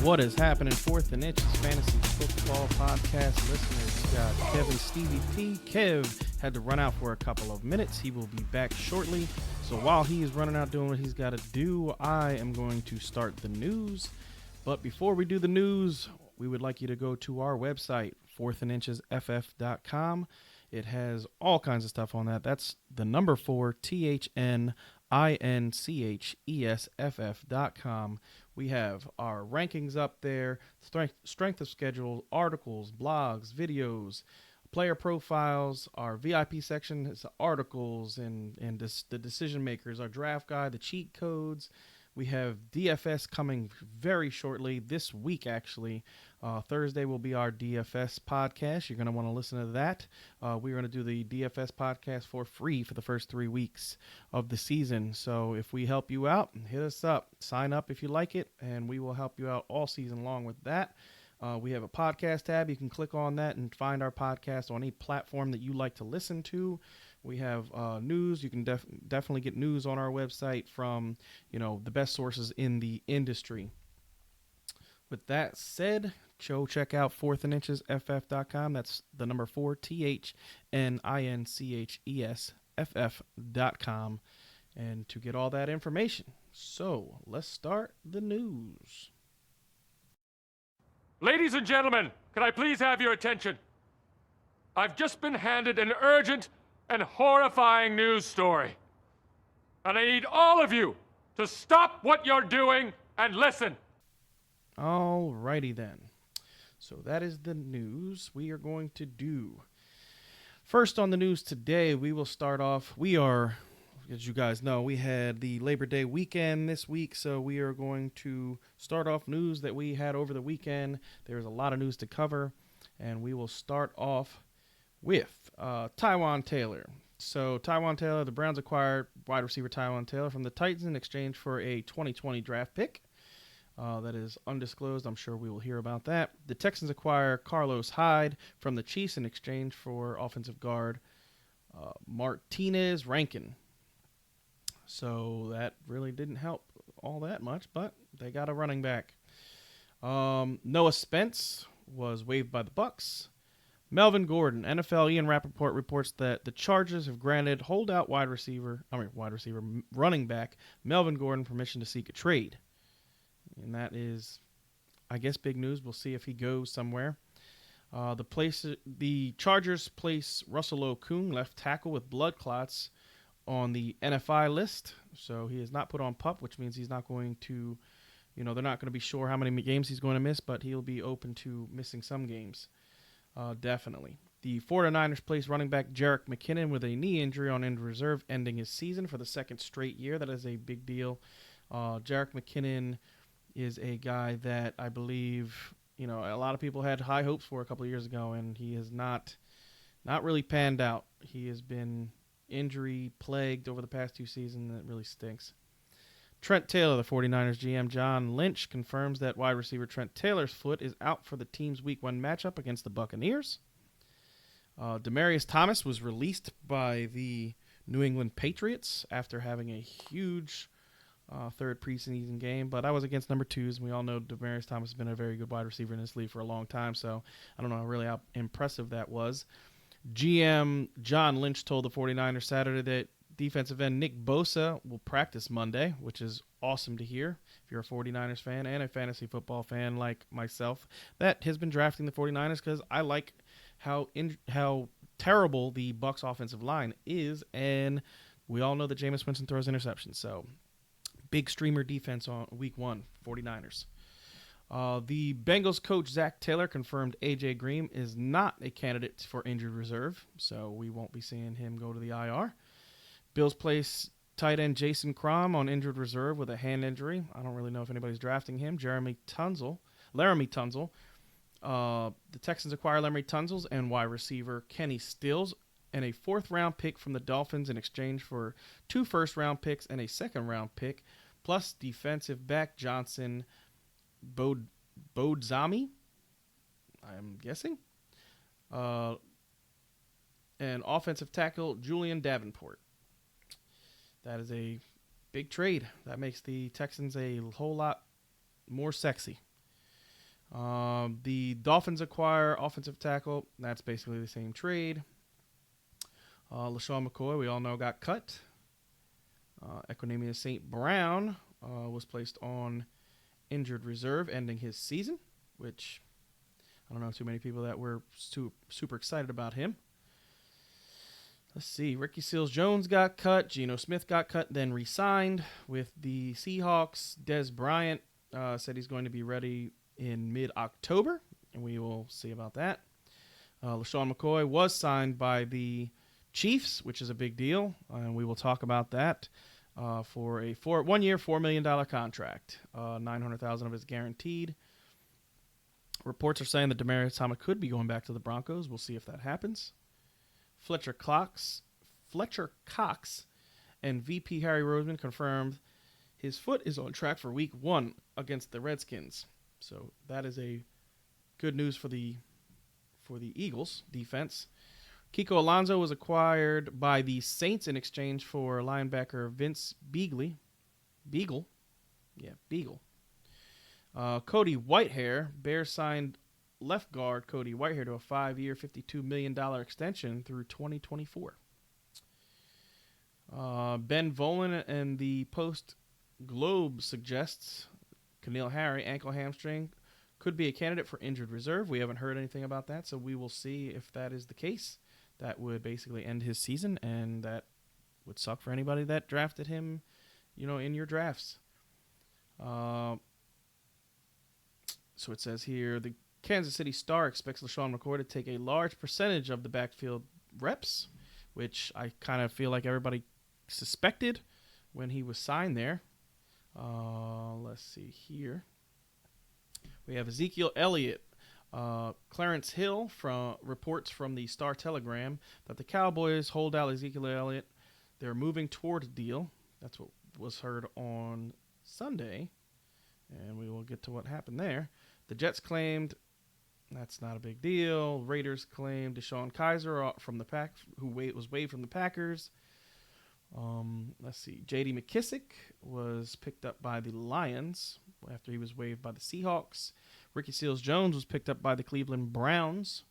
What is happening, Fourth and Inches Fantasy Football Podcast listeners? We got Kevin Stevie P. Kev had to run out for a couple of minutes. He will be back shortly. So while he is running out doing what he's got to do, I am going to start the news. But before we do the news, we would like you to go to our website, fourthandinchesff.com. It has all kinds of stuff on that. That's the number 4, THNINCHESFF.com. We have our rankings up there, strength of schedule, articles, blogs, videos, player profiles. Our VIP section is articles and the decision makers, our draft guide, the cheat codes. We have DFS coming very shortly this week, actually. Thursday will be our DFS podcast. You're going to want to listen to that. We're going to do the DFS podcast for free for the first 3 weeks of the season. So if we help you out, hit us up. Sign up if you like it, and we will help you out all season long with that. We have a podcast tab. You can click on that and find our podcast on any platform that you like to listen to. We have news. You can definitely get news on our website from, the best sources in the industry. With that said, go check out fourthandinchesff.com. That's the number 4, THNINCHESFF.com, and to get all that information. So let's start the news. Ladies and gentlemen, can I please have your attention? I've just been handed an urgent and horrifying news story. And I need all of you to stop what you're doing and listen. Alrighty then. So that is the news we are going to do. First on the news today, we will start off. We are, as you guys know, we had the Labor Day weekend this week, so we are going to start off news that we had over the weekend. There's a lot of news to cover, and we will start off with Taywan Taylor. So Taywan Taylor, the Browns acquired wide receiver Taywan Taylor from the Titans in exchange for a 2020 draft pick. That is undisclosed. I'm sure we will hear about that. The Texans acquire Carlos Hyde from the Chiefs in exchange for offensive guard Martinez Rankin. So that really didn't help all that much, but they got a running back. Noah Spence was waived by the Bucks. Melvin Gordon, NFL Ian Rappaport reports that the Chargers have granted holdout running back Melvin Gordon permission to seek a trade. And that is, I guess, big news. We'll see if he goes somewhere. The Chargers place Russell Okung, left tackle with blood clots, on the NFI list. So he is not put on PUP, which means he's not going to, they're not going to be sure how many games he's going to miss, but he'll be open to missing some games. Definitely. The 49ers placed running back Jerick McKinnon with a knee injury on injured reserve, ending his season for the second straight year. That is a big deal. Jerick McKinnon is a guy that I believe, a lot of people had high hopes for a couple of years ago, and he has not really panned out. He has been injury plagued over the past 2 seasons, and it really stinks. Trent Taylor, the 49ers GM John Lynch, confirms that wide receiver Trent Taylor's foot is out for the team's Week 1 matchup against the Buccaneers. Demaryius Thomas was released by the New England Patriots after having a huge third preseason game, but I was against number 2s, and we all know Demaryius Thomas has been a very good wide receiver in this league for a long time, so I don't know really how impressive that was. GM John Lynch told the 49ers Saturday that defensive end Nick Bosa will practice Monday, which is awesome to hear if you're a 49ers fan and a fantasy football fan like myself that has been drafting the 49ers, because I like how terrible the Bucs offensive line is, and we all know that Jameis Winston throws interceptions, so big streamer defense on Week 1, 49ers. The Bengals coach Zach Taylor confirmed A.J. Green is not a candidate for injured reserve, so we won't be seeing him go to the IR. Bills place tight end Jason Crom on injured reserve with a hand injury. I don't really know if anybody's drafting him. Laramie Tunzel. The Texans acquire Laramie Tunzel and wide receiver Kenny Stills and a 4th-round pick from the Dolphins in exchange for 2 first-round picks and a 2nd-round pick, plus defensive back Johnson Bodzami, I'm guessing, and offensive tackle Julian Davenport. That is a big trade. That makes the Texans a whole lot more sexy. The Dolphins acquire offensive tackle. That's basically the same trade. LaShawn McCoy, we all know, got cut. Equinemius St. Brown was placed on injured reserve, ending his season, which I don't know too many people that were super excited about him. Let's see. Ricky Seals-Jones got cut. Geno Smith got cut, then re-signed with the Seahawks. Des Bryant said he's going to be ready in mid-October, and we will see about that. LaShawn McCoy was signed by the Chiefs, which is a big deal, and we will talk about that for a 1-year, $4 million contract. $900,000 of it is guaranteed. Reports are saying that Demaryius Thomas could be going back to the Broncos. We'll see if that happens. Fletcher Cox and VP Harry Roseman confirmed his foot is on track for Week 1 against the Redskins. So that is a good news for the Eagles defense. Kiko Alonso was acquired by the Saints in exchange for linebacker Vince Beagle. Cody Whitehair. Bears signed left guard Cody Whitehair to a 5-year, $52 million extension through 2024. Ben Volen and the Post-Globe suggests Keneal Harry, ankle hamstring, could be a candidate for injured reserve. We haven't heard anything about that, so we will see if that is the case. That would basically end his season, and that would suck for anybody that drafted him, in your drafts. So it says here, the Kansas City Star expects LaShawn McCoy to take a large percentage of the backfield reps, which I kind of feel like everybody suspected when he was signed there. Let's see here. We have Ezekiel Elliott. Clarence Hill reports from the Star Telegram that the Cowboys hold out Ezekiel Elliott. They're moving toward a deal. That's what was heard on Sunday, and we will get to what happened there. The Jets claimed that's not a big deal. Raiders claimed DeShone Kizer from the Pack, who was waived from the Packers. Let's see. J.D. McKissick was picked up by the Lions after he was waived by the Seahawks. Ricky Seals-Jones was picked up by the Cleveland Browns.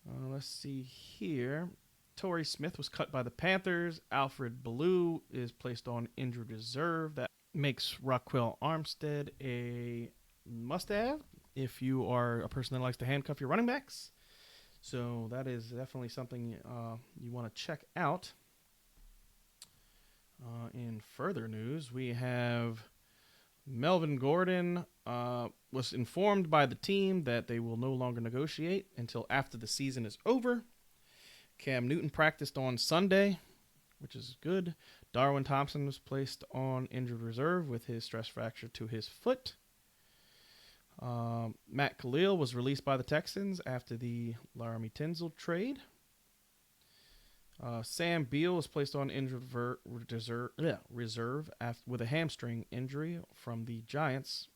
Let's see here. Torrey Smith was cut by the Panthers. Alfred Ballou is placed on injured reserve. That makes Raquel Armstead a must-have if you are a person that likes to handcuff your running backs. So that is definitely something you want to check out. In further news, we have Melvin Gordon was informed by the team that they will no longer negotiate until after the season is over. Cam Newton practiced on Sunday, which is good. Darwin Thompson was placed on injured reserve with his stress fracture to his foot. Matt Khalil was released by the Texans after the Laramie Tunsil trade. Sam Beal was placed on injured reserve with a hamstring injury from the Giants.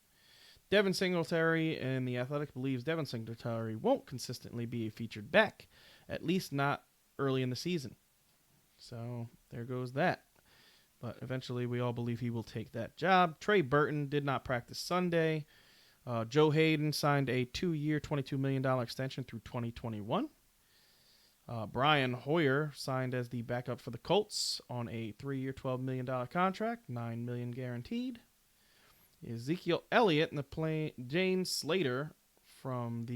Devin Singletary and the Athletic believes Devin Singletary won't consistently be a featured back, at least not early in the season. So there goes that. But eventually we all believe he will take that job. Trey Burton did not practice Sunday. Joe Hayden signed a 2-year, $22 million extension through 2021. Brian Hoyer signed as the backup for the Colts on a 3-year, $12 million contract, $9 million guaranteed. Ezekiel Elliott and James Slater from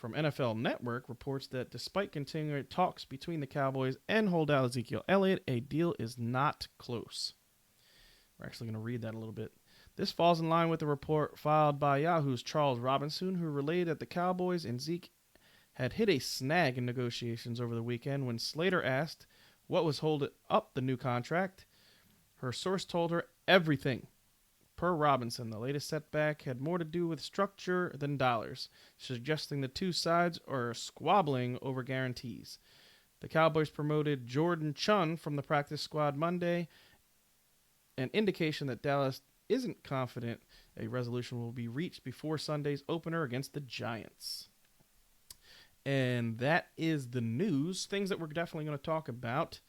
NFL Network reports that despite continuing talks between the Cowboys and holdout Ezekiel Elliott, a deal is not close. We're actually going to read that a little bit. This falls in line with the report filed by Yahoo's Charles Robinson, who relayed that the Cowboys and Zeke had hit a snag in negotiations over the weekend. When Slater asked what was holding up the new contract, her source told her everything. Per Robinson, the latest setback had more to do with structure than dollars, suggesting the two sides are squabbling over guarantees. The Cowboys promoted Jordan Chun from the practice squad Monday, an indication that Dallas isn't confident a resolution will be reached before Sunday's opener against the Giants. And that is the news. Things that we're definitely going to talk about.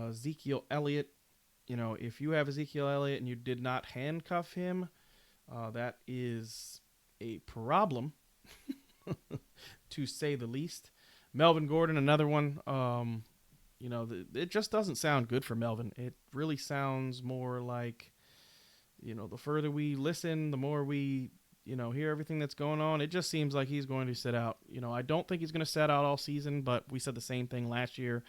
Ezekiel Elliott. If you have Ezekiel Elliott and you did not handcuff him, That is a problem, to say the least. Melvin Gordon, another one. It just doesn't sound good for Melvin. It really sounds more like, the further we listen, the more we, hear everything that's going on. It just seems like he's going to sit out. I don't think he's going to sit out all season, but we said the same thing last year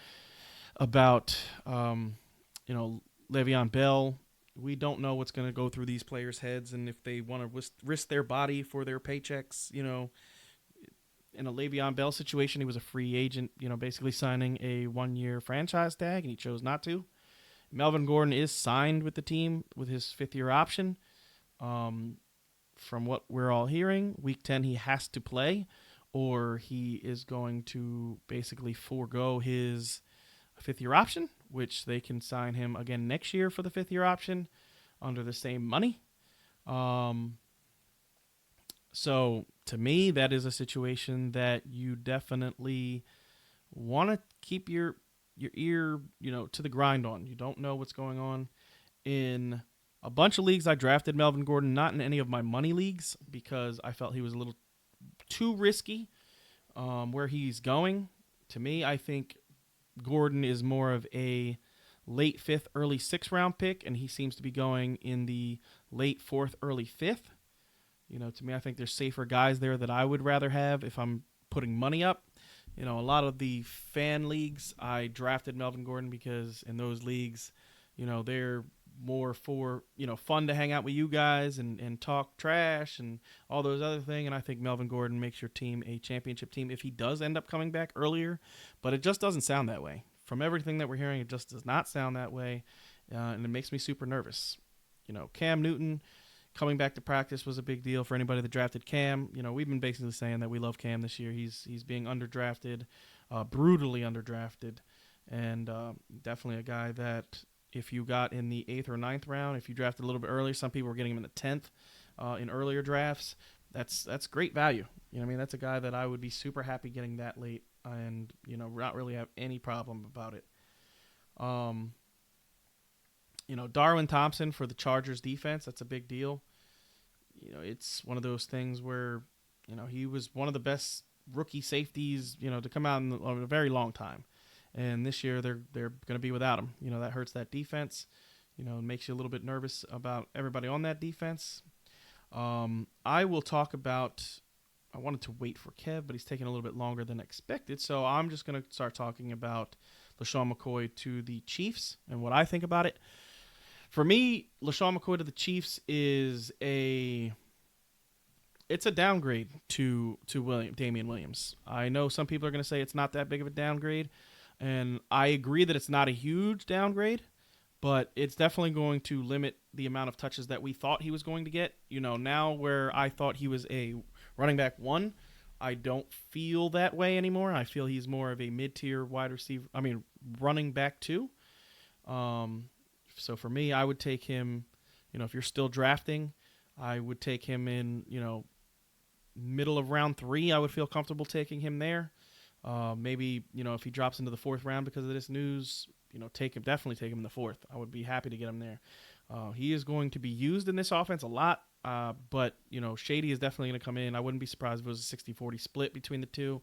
about, you know, Le'Veon Bell. We don't know what's going to go through these players' heads and if they want to risk their body for their paychecks. In a Le'Veon Bell situation, he was a free agent, basically signing a 1-year franchise tag, and he chose not to. Melvin Gordon is signed with the team with his 5th-year option. Um, from what we're all hearing, week 10 he has to play, or he is going to basically forego his 5th-year option, which they can sign him again next year for the 5th-year option under the same money. So to me, that is a situation that you definitely want to keep your ear, to the grind on. You don't know what's going on in a bunch of leagues. I drafted Melvin Gordon, not in any of my money leagues because I felt he was a little too risky where he's going. To me, I think Gordon is more of a late 5th, early 6th round pick, and he seems to be going in the late 4th, early 5th. To me, I think there's safer guys there that I would rather have if I'm putting money up. A lot of the fan leagues, I drafted Melvin Gordon because in those leagues, they're more for, fun to hang out with you guys and talk trash and all those other things. And I think Melvin Gordon makes your team a championship team if he does end up coming back earlier. But it just doesn't sound that way. From everything that we're hearing, it just does not sound that way. And it makes me super nervous. Cam Newton coming back to practice was a big deal for anybody that drafted Cam. We've been basically saying that we love Cam this year. He's being underdrafted, brutally underdrafted, and definitely a guy that if you got in the 8th or 9th round, if you drafted a little bit earlier, some people were getting him in the 10th in earlier drafts. That's great value. That's a guy that I would be super happy getting that late and, not really have any problem about it. Darwin Thompson for the Chargers defense, that's a big deal. It's one of those things where, he was one of the best rookie safeties, to come out in a very long time. And this year they're going to be without him. That hurts that defense. It makes you a little bit nervous about everybody on that defense. I will talk about, I wanted to wait for Kev, but he's taking a little bit longer than expected. So I'm just going to start talking about LaShawn McCoy to the Chiefs and what I think about it. For me, LaShawn McCoy to the Chiefs is a downgrade to Damian Williams. I know some people are going to say it's not that big of a downgrade, and I agree that it's not a huge downgrade, but it's definitely going to limit the amount of touches that we thought he was going to get. Now where I thought he was a running back 1, I don't feel that way anymore. I feel he's more of a mid-tier running back 2. So for me, I would take him, if you're still drafting, I would take him in, middle of round 3. I would feel comfortable taking him there. Maybe, if he drops into the 4th round because of this news, definitely take him in the 4th. I would be happy to get him there. He is going to be used in this offense a lot, but, Shady is definitely going to come in. I wouldn't be surprised if it was a 60-40 split between the two.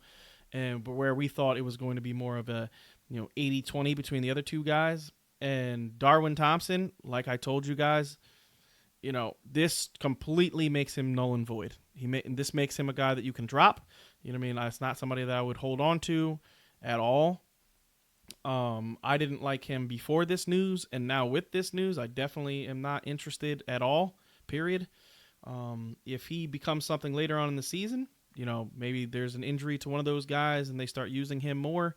But where we thought it was going to be more of a, 80-20 between the other two guys. And Darwin Thompson, like I told you guys, this completely makes him null and void. This makes him a guy that you can drop. It's not somebody that I would hold on to at all. I didn't like him before this news, and now with this news, I definitely am not interested at all, period. If he becomes something later on in the season, maybe there's an injury to one of those guys and they start using him more,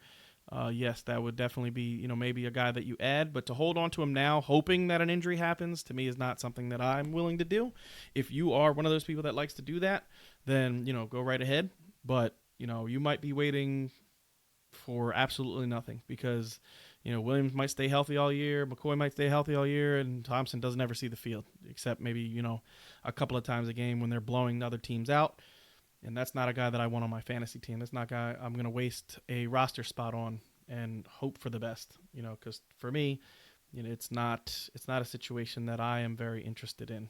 yes, that would definitely be, maybe a guy that you add. But to hold on to him now, hoping that an injury happens, to me is not something that I'm willing to do. If you are one of those people that likes to do that, then, go right ahead. But, you might be waiting for absolutely nothing because, Williams might stay healthy all year, McCoy might stay healthy all year, and Thompson doesn't ever see the field except maybe, a couple of times a game when they're blowing other teams out. And that's not a guy that I want on my fantasy team. That's not a guy I'm going to waste a roster spot on and hope for the best, because for me, it's not a situation that I am very interested in.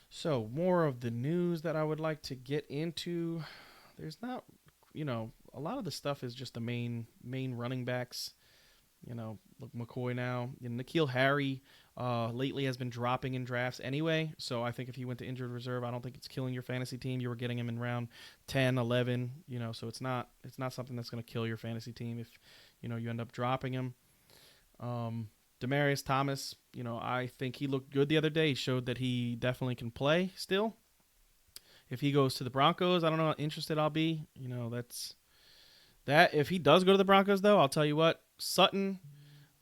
So, more of the news that I would like to get into. There's not, a lot of the stuff is just the main running backs. Look, McCoy now. N'Keal Harry lately has been dropping in drafts anyway. So I think if he went to injured reserve, I don't think it's killing your fantasy team. You were getting him in round 10, 11. So it's not something that's going to kill your fantasy team if you end up dropping him. Demarius Thomas, I think he looked good the other day. He showed that he definitely can play still. If he goes to the Broncos, I don't know how interested I'll be. That's that. If he does go to the Broncos, though, I'll tell you what, Sutton,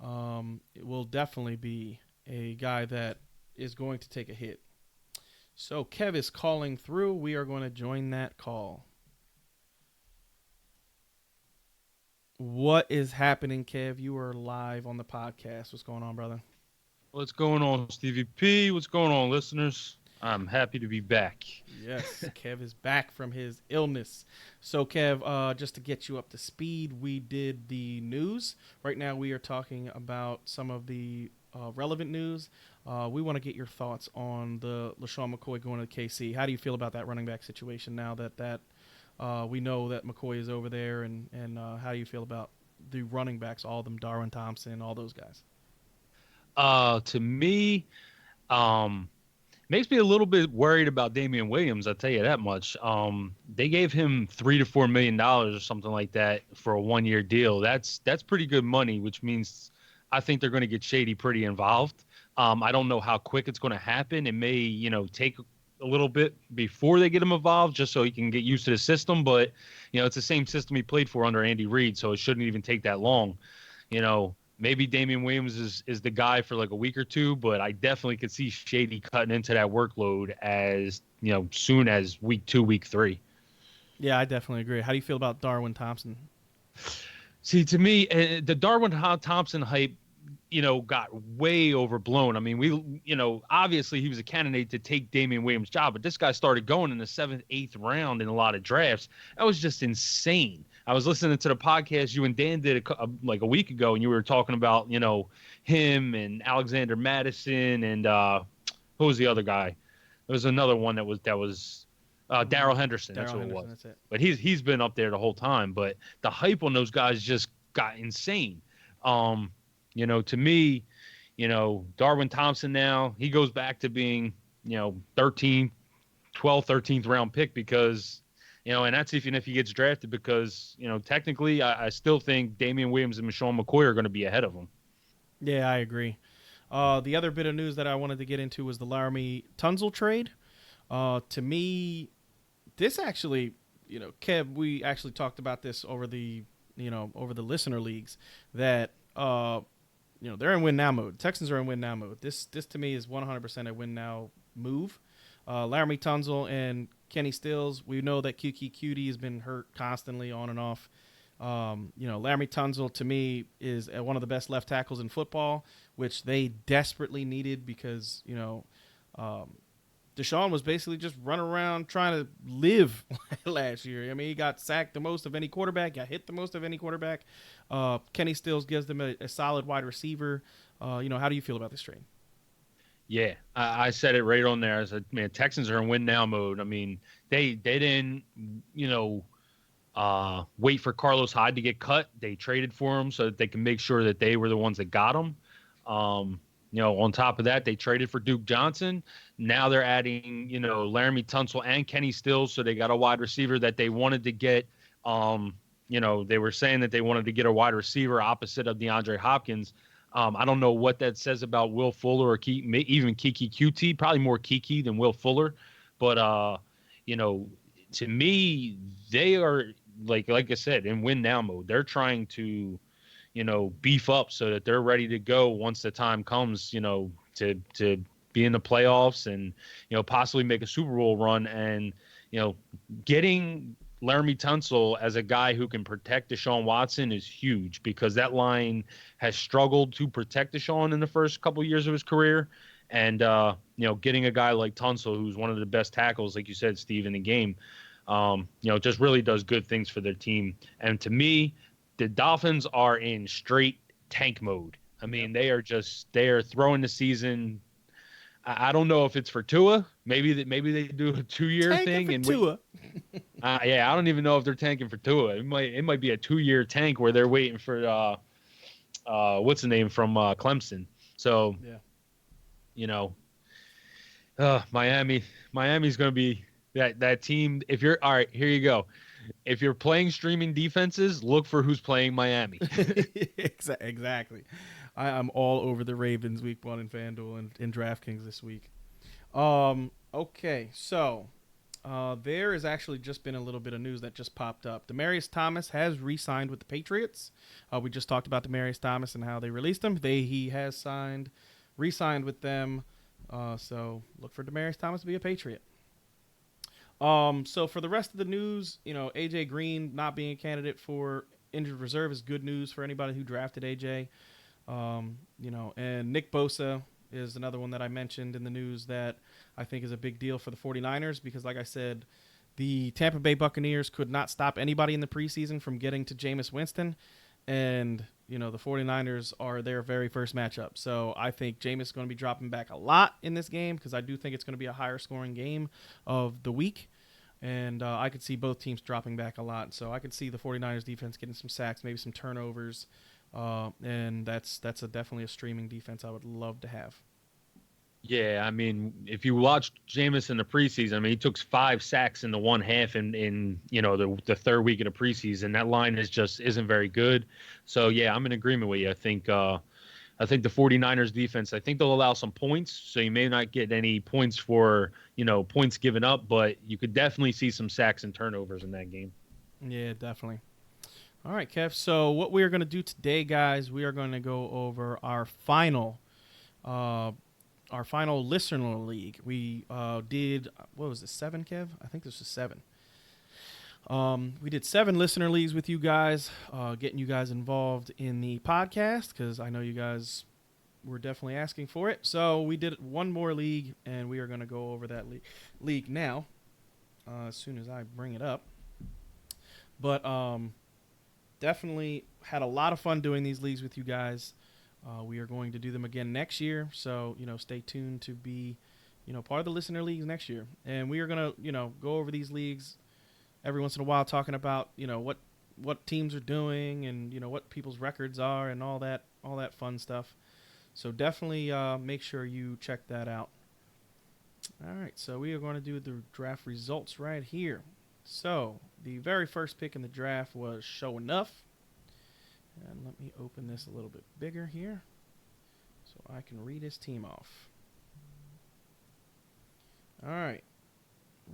it will definitely be a guy that is going to take a hit. So Kev is calling through. We are going to join that call. What is happening, Kev? You are live on the podcast. What's going on, brother? What's going on, Stevie P? What's going on, listeners? I'm happy to be back. Yes, Kev is back from his illness. So, Kev, just to get you up to speed, we did the news. Right now, we are talking about some of the relevant news. We want to get your thoughts on the LaShawn McCoy going to KC. How do you feel about that running back situation now that we know that McCoy is over there, and how do you feel about the running backs, all of them, Darwin Thompson, all those guys? To me, um, makes me a little bit worried about Damian Williams. I'll tell you that much. They gave him $3 to $4 million or something like that for a 1 year deal. That's pretty good money, which means I think they're going to get Shady pretty involved. I don't know how quick it's going to happen. It may, take a little bit before they get him involved, just so he can get used to the system. But it's the same system he played for under Andy Reid, so it shouldn't even take that long. Maybe Damian Williams is the guy for like a week or two, but I definitely could see Shady cutting into that workload as soon as week 2, week 3. Yeah, I definitely agree. How do you feel about Darwin Thompson? See, to me, the Darwin Thompson hype, got way overblown. I mean, obviously he was a candidate to take Damian Williams' job, but this guy started going in the 7th, 8th round in a lot of drafts. That was just insane. I was listening to the podcast you and Dan did like a week ago, and you were talking about, him and Alexander Madison and who was the other guy? There was another one that was Darrell Henderson. That's Darrell who it Henderson, was. that's it. But he's been up there the whole time. But the hype on those guys just got insane. To me, Darwin Thompson now, he goes back to being, 13th, 12th, 13th round pick because, and that's even if he gets drafted because, technically I still think Damian Williams and Michelle McCoy are going to be ahead of him. Yeah, I agree. The other bit of news that I wanted to get into was the Laramie Tunzel trade. To me, this actually, Kev, we actually talked about this over the listener leagues that, they're in win now mode. Texans are in win now mode. This to me is 100% a win now move. Laramie Tunzel and Kenny Stills, we know that QQ Cutie has been hurt constantly on and off. Laramie Tunzel to me is one of the best left tackles in football, which they desperately needed because, Deshaun was basically just running around trying to live last year. I mean, he got sacked the most of any quarterback, got hit the most of any quarterback. Kenny Stills gives them a solid wide receiver. How do you feel about this trade? Yeah, I said it right on there. I said, man, Texans are in win now mode. I mean, they didn't, wait for Carlos Hyde to get cut. They traded for him so that they can make sure that they were the ones that got him. On top of that, they traded for Duke Johnson. Now they're adding, Laramie Tunsil and Kenny Stills. So they got a wide receiver that they wanted to get. They were saying that they wanted to get a wide receiver opposite of DeAndre Hopkins. I don't know what that says about Will Fuller or even Kiki QT, probably more Kiki than Will Fuller. But, to me, they are, like I said, in win now mode. They're trying to, beef up so that they're ready to go once the time comes, to be in the playoffs and, possibly make a Super Bowl run. And, getting Laramie Tunsil as a guy who can protect Deshaun Watson is huge because that line has struggled to protect Deshaun in the first couple of years of his career. And, getting a guy like Tunsil, who's one of the best tackles, like you said, Steve, in the game, just really does good things for their team. And to me, the Dolphins are in straight tank mode. I mean, they are throwing the season. I don't know if it's for Tua. Maybe they do a 2-year Tanking thing for and wait. Tua. Yeah, I don't even know if they're tanking for Tua. It might be a 2-year tank where they're waiting for what's the name from Clemson. So Yeah. you know, Miami's going to be that team. If you're all right, here you go. If you're playing streaming defenses, look for who's playing Miami. Exactly. I'm all over the Ravens week 1 in FanDuel and in DraftKings this week. Okay, so there has actually just been a little bit of news that just popped up. Demaryius Thomas has re-signed with the Patriots. We just talked about Demaryius Thomas and how they released him. He has re-signed with them. So look for Demaryius Thomas to be a Patriot. So for the rest of the news, AJ Green not being a candidate for injured reserve is good news for anybody who drafted AJ. And Nick Bosa is another one that I mentioned in the news that I think is a big deal for the 49ers because, like I said, the Tampa Bay Buccaneers could not stop anybody in the preseason from getting to Jameis Winston. And, the 49ers are their very first matchup. So I think Jameis is going to be dropping back a lot in this game because I do think it's going to be a higher scoring game of the week. And I could see both teams dropping back a lot. So I could see the 49ers defense getting some sacks, maybe some turnovers. And that's definitely a streaming defense I would love to have. Yeah, I mean, if you watched Jameis in the preseason, I mean, he took 5 sacks in the one half in the third week of the preseason. That line isn't very good. So yeah, I'm in agreement with you. I think the 49ers defense, I think they'll allow some points, so you may not get any points for, points given up, but you could definitely see some sacks and turnovers in that game. Yeah, definitely. All right, Kev. So what we are going to do today, guys, we are going to go over uh, our final listener league. We did, what was it, 7, Kev? I think this was 7. We did 7 listener leagues with you guys, getting you guys involved in the podcast because I know you guys were definitely asking for it. So we did one more league, and we are going to go over that league now as soon as I bring it up. But definitely had a lot of fun doing these leagues with you guys. We are going to do them again next year, so stay tuned to be part of the listener leagues next year. And we are going to go over these leagues every once in a while, talking about what teams are doing and what people's records are and all that fun stuff. So definitely make sure you check that out. All right, so we are going to do the draft results right here. So the very first pick in the draft was Show Enough. And let me open this a little bit bigger here so I can read his team off. All right.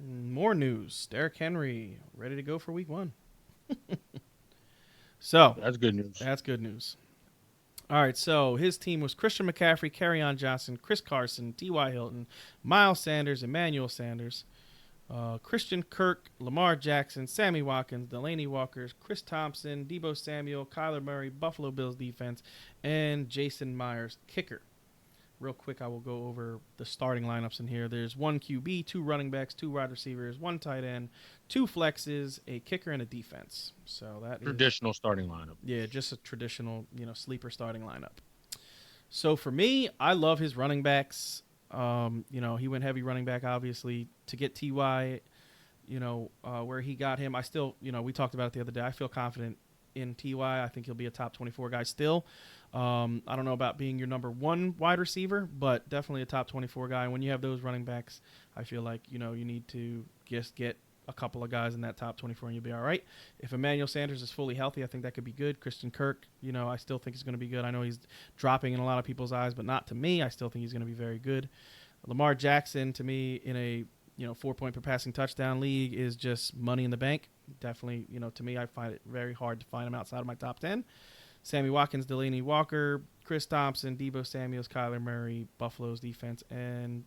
More news. Derrick Henry ready to go for week 1. So That's good news. that's good news. All right, so his team was Christian McCaffrey, Kerryon Johnson, Chris Carson, T.Y. Hilton, Miles Sanders, Emmanuel Sanders, Christian Kirk, Lamar Jackson, Sammy Watkins, Delaney Walker, Chris Thompson, Deebo Samuel, Kyler Murray, Buffalo Bills defense, and Jason Myers, kicker. Real quick, I will go over the starting lineups in here. There's 1 QB, 2 running backs, 2 wide receivers, 1 tight end, 2 flexes, a kicker, and a defense. So that Traditional starting lineup. Yeah, just a traditional, sleeper starting lineup. So for me, I love his running backs. He went heavy running back, obviously, to get Ty. Where he got him. I still, we talked about it the other day. I feel confident in Ty. I think he'll be a top 24 guy still. I don't know about being your number 1 wide receiver, but definitely a top 24 guy. When you have those running backs, I feel like, you need to just get a couple of guys in that top 24 and you'll be all right. If Emmanuel Sanders is fully healthy, I think that could be good. Christian Kirk, I still think he's going to be good. I know he's dropping in a lot of people's eyes, but not to me. I still think he's going to be very good. Lamar Jackson, to me, in a 4-point per passing touchdown league is just money in the bank. Definitely, to me, I find it very hard to find him outside of my top 10. Sammy Watkins, Delaney Walker, Chris Thompson, Deebo Samuels, Kyler Murray, Buffalo's defense, and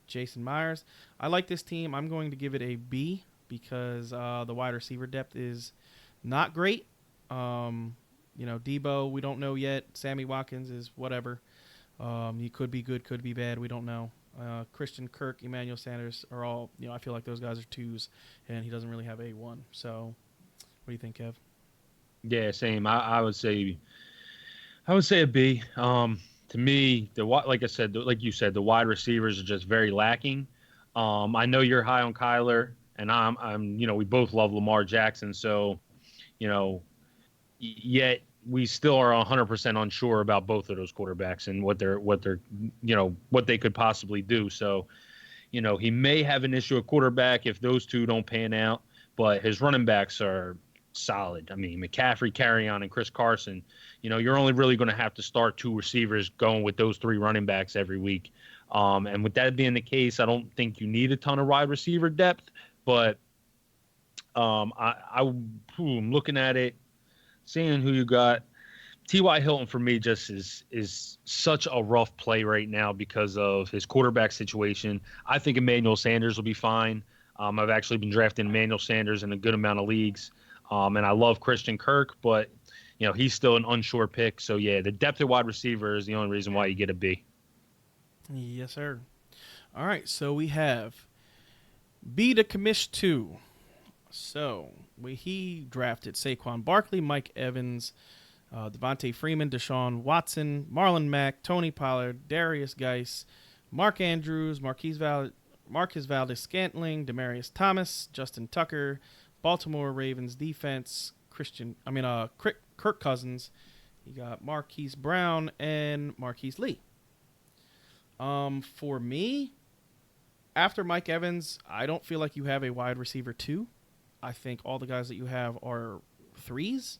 Jason Myers. I like this team. I'm going to give it a B because the wide receiver depth is not great. Deebo, we don't know yet. Sammy Watkins is whatever. He could be good, could be bad. We don't know. Christian Kirk, Emmanuel Sanders are all, I feel like those guys are 2s, and he doesn't really have a 1. So what do you think, Kev? Yeah, same. I would say a B. To me, like I said, like you said, the wide receivers are just very lacking. I know you're high on Kyler, and we both love Lamar Jackson. So, you know, yet we still are 100% unsure about both of those quarterbacks and what they could possibly do. So, he may have an issue at quarterback if those two don't pan out, but his running backs are solid. I mean, McCaffrey, Carryon, and Chris Carson. You're only really going to have to start two receivers going with those three running backs every week. And with that being the case, I don't think you need a ton of wide receiver depth, but I'm looking at it, seeing who you got. T.Y. Hilton for me just is such a rough play right now because of his quarterback situation. I think Emmanuel Sanders will be fine. I've actually been drafting Emmanuel Sanders in a good amount of leagues, and I love Christian Kirk, but he's still an unsure pick. So yeah, the depth at wide receiver is the only reason why you get a B. Yes, sir. All right, so we have B to commish 2. So he drafted Saquon Barkley, Mike Evans, Devontae Freeman, Deshaun Watson, Marlon Mack, Tony Pollard, Darius Geis, Mark Andrews, Marcus Valdez-Scantling, Demaryius Thomas, Justin Tucker, Baltimore Ravens defense, Kirk Cousins. You got Marquise Brown and Marquise Lee. For me, after Mike Evans, I don't feel like you have a wide receiver 2. I think all the guys that you have are 3s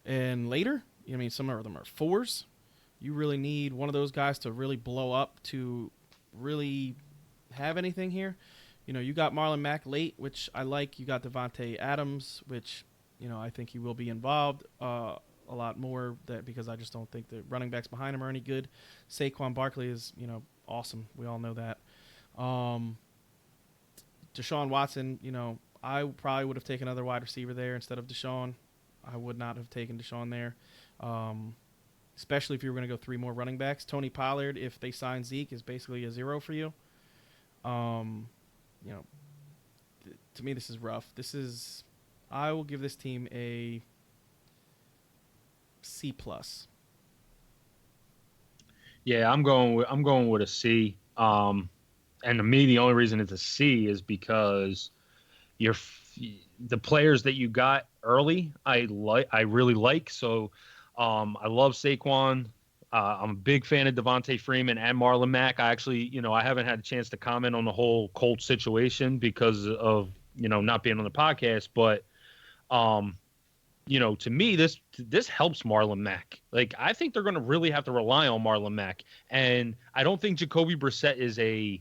and later. Some of them are 4s. You really need one of those guys to really blow up to really have anything here. You got Marlon Mack late, which I like. You got Devontae Adams, which, I think he will be involved a lot more because I just don't think the running backs behind him are any good. Saquon Barkley is, awesome. We all know that. Deshaun Watson, I probably would have taken another wide receiver there instead of Deshaun. I would not have taken Deshaun there, especially if you were going to go 3 more running backs. Tony Pollard, if they sign Zeke, is basically a 0 for you. To me, this is rough. I will give this team a C+. Yeah, I'm going with a C. And to me, the only reason it's a C is because the players that you got early, I really like. So, I love Saquon. I'm a big fan of Devontae Freeman and Marlon Mack. I actually, I haven't had a chance to comment on the whole Colts situation because of, not being on the podcast. But, to me, this helps Marlon Mack. Like, I think they're going to really have to rely on Marlon Mack. And I don't think Jacoby Brissett is a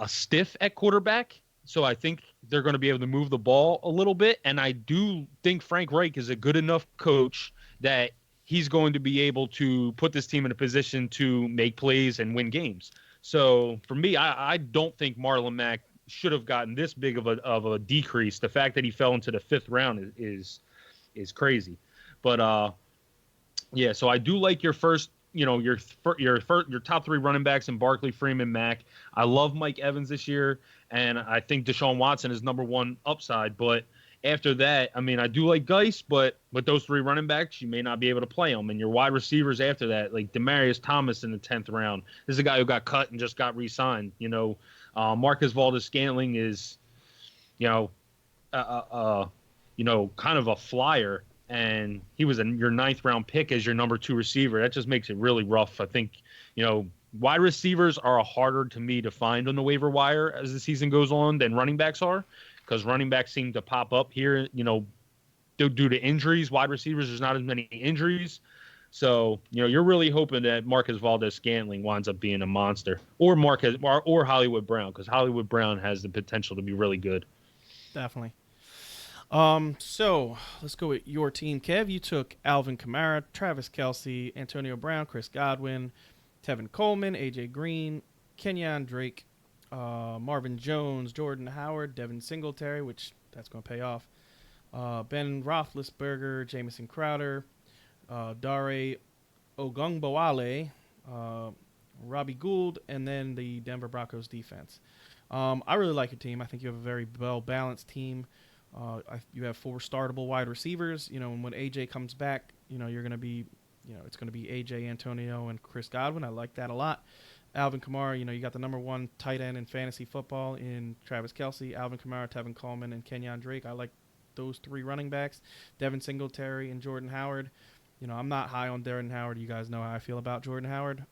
stiff at quarterback. So I think they're going to be able to move the ball a little bit. And I do think Frank Reich is a good enough coach that he's going to be able to put this team in a position to make plays and win games. So for me, I don't think Marlon Mack should have gotten this big of a decrease. The fact that he fell into the 5th round is crazy. But yeah, so I do like your first, your top 3 running backs in Barkley, Freeman, Mack. I love Mike Evans this year, and I think Deshaun Watson is number 1 upside. But after that, I do like Geis, but with those 3 running backs, you may not be able to play them. And your wide receivers after that, like Demaryius Thomas in the 10th round, this is a guy who got cut and just got re-signed. Marcus Valdez-Scantling is, kind of a flyer. And he was your 9th round pick as your number 2 receiver. That just makes it really rough. I think, wide receivers are harder to me to find on the waiver wire as the season goes on than running backs are, because running backs seem to pop up here, due to injuries. Wide receivers, there's not as many injuries. So, you're really hoping that Marcus Valdez-Scantling winds up being a monster, or Hollywood Brown, because Hollywood Brown has the potential to be really good. Definitely. So let's go with your team, Kev. You took Alvin Kamara, Travis Kelce, Antonio Brown, Chris Godwin, Tevin Coleman, AJ Green, Kenyon Drake, Marvin Jones, Jordan Howard, Devin Singletary, which that's going to pay off, Ben Roethlisberger, Jamison Crowder, Dare Ogunbowale, Robbie Gould, and then the Denver Broncos defense. I really like your team. I think you have a very well-balanced team. You have 4 startable wide receivers. And when AJ comes back, you're going to be, it's going to be AJ Antonio and Chris Godwin. I like that a lot. Alvin Kamara, you got the number one tight end in fantasy football in Travis Kelce, Alvin Kamara, Tevin Coleman, and Kenyon Drake. I like those three running backs. Devin Singletary and Jordan Howard. I'm not high on Darren Howard. You guys know how I feel about Jordan Howard.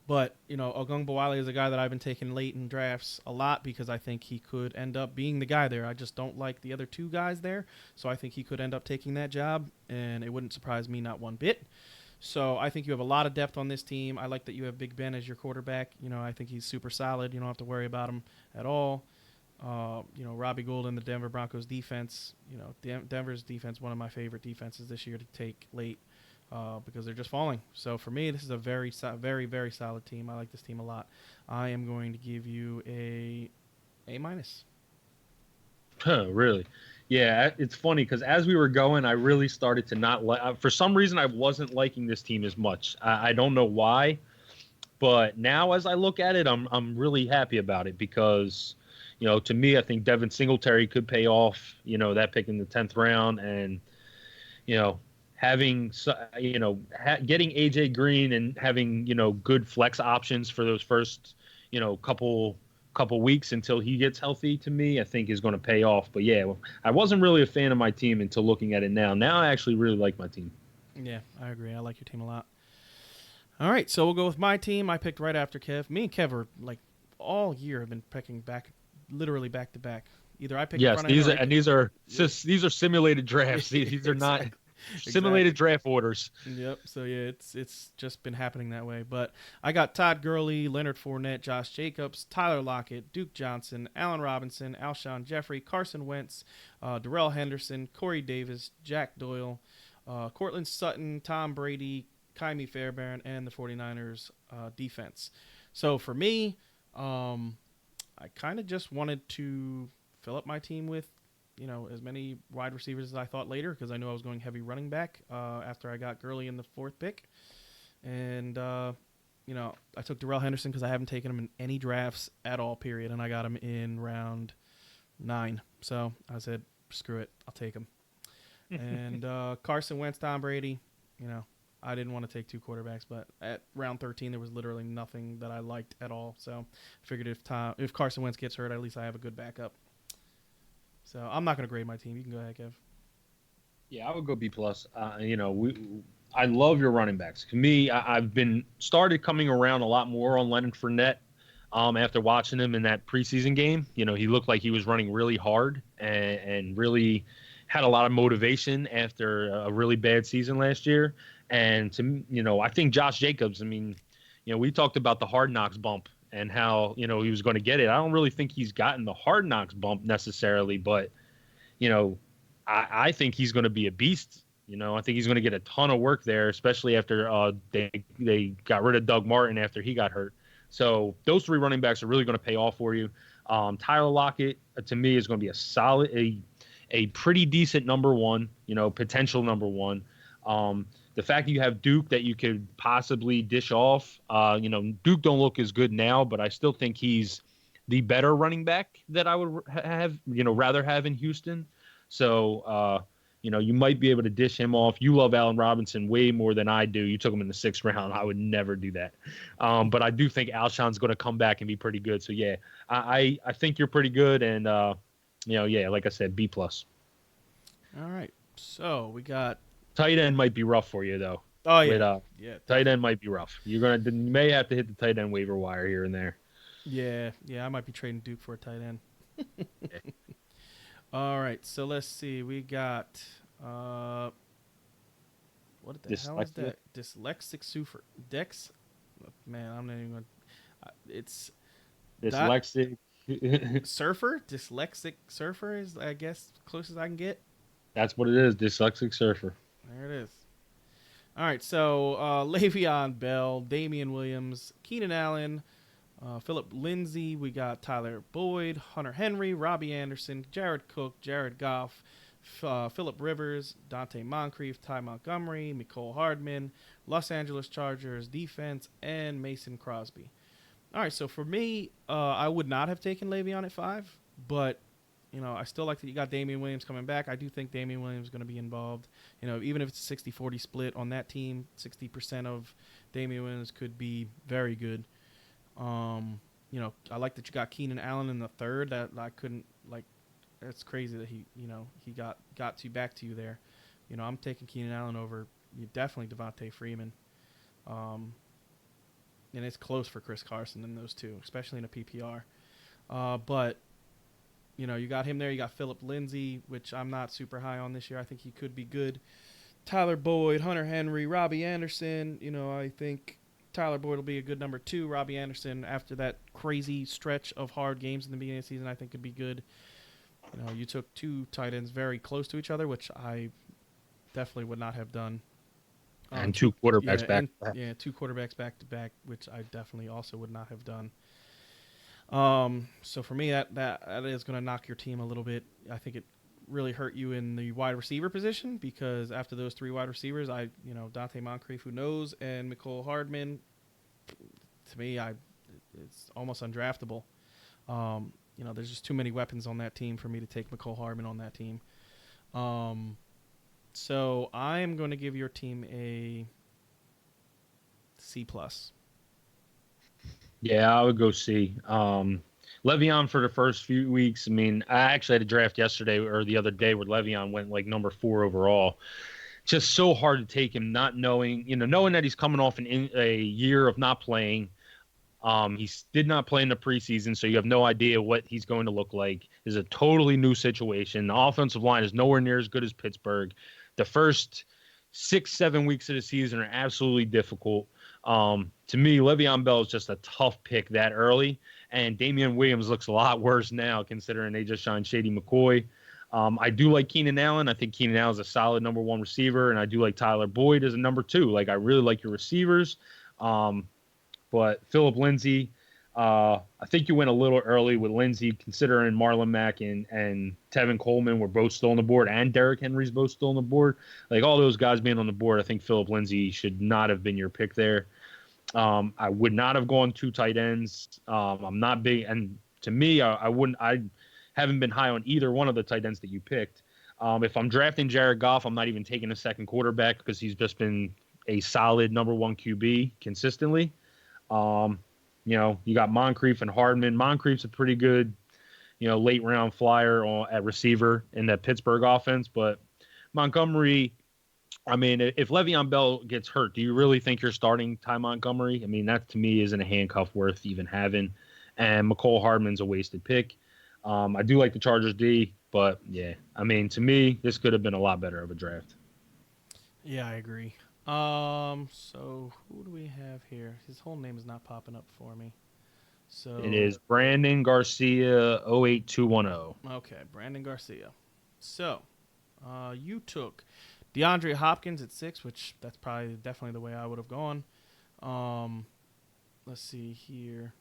But, Ogunbowale is a guy that I've been taking late in drafts a lot because I think he could end up being the guy there. I just don't like the other two guys there. So I think he could end up taking that job, and it wouldn't surprise me not one bit. So I think you have a lot of depth on this team. I like that you have Big Ben as your quarterback. I think he's super solid. You don't have to worry about him at all. Robbie Gould and the Denver Broncos defense. Denver's defense, one of my favorite defenses this year to take late. Because they're just falling. So for me, this is a very, very, very solid team. I like this team a lot. I am going to give you A minus. Really? Yeah, it's funny because as we were going, I really started to not like. For some reason, I wasn't liking this team as much. I don't know why, but now as I look at it, I'm really happy about it because, to me, I think Devin Singletary could pay off. That pick in the 10th round, and having getting AJ Green and having good flex options for those first couple weeks until he gets healthy, to me I think is going to pay off. But yeah, I wasn't really a fan of my team until looking at it now I actually really like my team. Yeah, I agree. I like your team a lot. All right, so we'll go with my team. I picked right after Kev. Me and Kev are like all year have been picking literally back to back. Either I picked these are simulated drafts. These are not simulated draft orders. Yep. So yeah, it's just been happening that way. But I got Todd Gurley, Leonard Fournette, Josh Jacobs, Tyler Lockett, Duke Johnson, Allen Robinson, Alshon Jeffrey, Carson Wentz, Darrell Henderson, Corey Davis, Jack Doyle, Cortland Sutton, Tom Brady, Kyrie Fairbairn, and the 49ers defense. So for me, I kind of just wanted to fill up my team with as many wide receivers as I thought later because I knew I was going heavy running back after I got Gurley in the 4th pick. And, I took Darrell Henderson because I haven't taken him in any drafts at all, period. And I got him in round 9. So I said, screw it. I'll take him. And Carson Wentz, Tom Brady, I didn't want to take 2 quarterbacks, but at round 13, there was literally nothing that I liked at all. So I figured if Carson Wentz gets hurt, at least I have a good backup. So I'm not going to grade my team. You can go ahead, Kev. Yeah, I would go B+. I love your running backs. To me, I've been started coming around a lot more on Leonard Fournette after watching him in that preseason game. He looked like he was running really hard and really had a lot of motivation after a really bad season last year. And I think Josh Jacobs. We talked about the Hard Knocks bump and how he was going to get it. I don't really think he's gotten the Hard Knocks bump necessarily, but I think he's going to be a beast. I think he's going to get a ton of work there, especially after they got rid of Doug Martin after he got hurt. So those 3 running backs are really going to pay off for you. Tyler Lockett to me is going to be a solid, a pretty decent number 1, potential number 1. The fact that you have Duke that you could possibly dish off, Duke don't look as good now, but I still think he's the better running back that I would rather have in Houston. So, you might be able to dish him off. You love Allen Robinson way more than I do. You took him in the 6th round. I would never do that. But I do think Alshon's going to come back and be pretty good. So yeah, I think you're pretty good. And, like I said, B+. All right. So we got, tight end might be rough for you though. Oh yeah, yeah. Tight end might be rough. You may have to hit the tight end waiver wire here and there. Yeah. I might be trading Duke for a tight end. All right, so let's see. We got what the hell is that? Dyslexic surfer. Man, I'm not even going. It's dyslexic surfer. Dyslexic surfer is, I guess, closest I can get. That's what it is. Dyslexic surfer. There it is. All right, so Le'Veon Bell, Damian Williams, Keenan Allen, Philip Lindsay. We got Tyler Boyd, Hunter Henry, Robbie Anderson, Jared Cook, Jared Goff, Phillip Rivers, Dante Moncrief, Ty Montgomery, Mecole Hardman, Los Angeles Chargers defense, and Mason Crosby. All right, so for me, I would not have taken Le'Veon at 5, but I still like that you got Damian Williams coming back. I do think Damian Williams is going to be involved. Even if it's a 60-40 split on that team, 60% of Damian Williams could be very good. I like that you got Keenan Allen in the third. That I couldn't like. It's crazy that he got to back to you there. I'm taking Keenan Allen over definitely Devontae Freeman. And it's close for Chris Carson in those two, especially in a PPR. But you got him there. You got Philip Lindsay, which I'm not super high on this year. I think he could be good. Tyler Boyd, Hunter Henry, Robbie Anderson. I think Tyler Boyd will be a good number 2. Robbie Anderson, after that crazy stretch of hard games in the beginning of the season, I think could be good. You took 2 tight ends very close to each other, which I definitely would not have done. And 2 quarterbacks back. Yeah, 2 quarterbacks back to back, which I definitely also would not have done. So for me, that is going to knock your team a little bit. I think it really hurt you in the wide receiver position because after those 3 wide receivers, Dante Moncrief, who knows, and Mecole Hardman, to me, it's almost undraftable. There's just too many weapons on that team for me to take Mecole Hardman on that team. So I am going to give your team a C+. Yeah, I would go C. Le'Veon for the first few weeks. I mean, I actually had a draft yesterday or the other day where Le'Veon went like number 4 overall. Just so hard to take him, not knowing that he's coming off a year of not playing. He did not play in the preseason, so you have no idea what he's going to look like. It's a totally new situation. The offensive line is nowhere near as good as Pittsburgh. The first 6-7 weeks of the season are absolutely difficult. To me, Le'Veon Bell is just a tough pick that early, and Damian Williams looks a lot worse now considering they just signed Shady McCoy. I do like Keenan Allen. I think Keenan Allen is a solid number 1 receiver, and I do like Tyler Boyd as a number 2. Like, I really like your receivers. But Philip Lindsay, I think you went a little early with Lindsay, considering Marlon Mack and Tevin Coleman were both still on the board, and Derrick Henry's both still on the board. Like, all those guys being on the board, I think Philip Lindsay should not have been your pick there. I would not have gone 2 tight ends. I'm not big, and to me, I wouldn't. I haven't been high on either one of the tight ends that you picked. If I'm drafting Jared Goff, I'm not even taking a second quarterback because he's just been a solid number 1 QB consistently. You got Moncrief and Hardman. Moncrief's a pretty good, late round flyer at receiver in that Pittsburgh offense. But Montgomery, I mean, if Le'Veon Bell gets hurt, do you really think you're starting Ty Montgomery? I mean, that to me isn't a handcuff worth even having. And Mecole Hardman's a wasted pick. I do like the Chargers D, but yeah, I mean, to me, this could have been a lot better of a draft. Yeah, I agree. So who do we have here? His whole name is not popping up for me. So It is Brandon Garcia 08210. Okay, Brandon Garcia. So, you took DeAndre Hopkins at 6, which that's probably definitely the way I would have gone. Let's see here.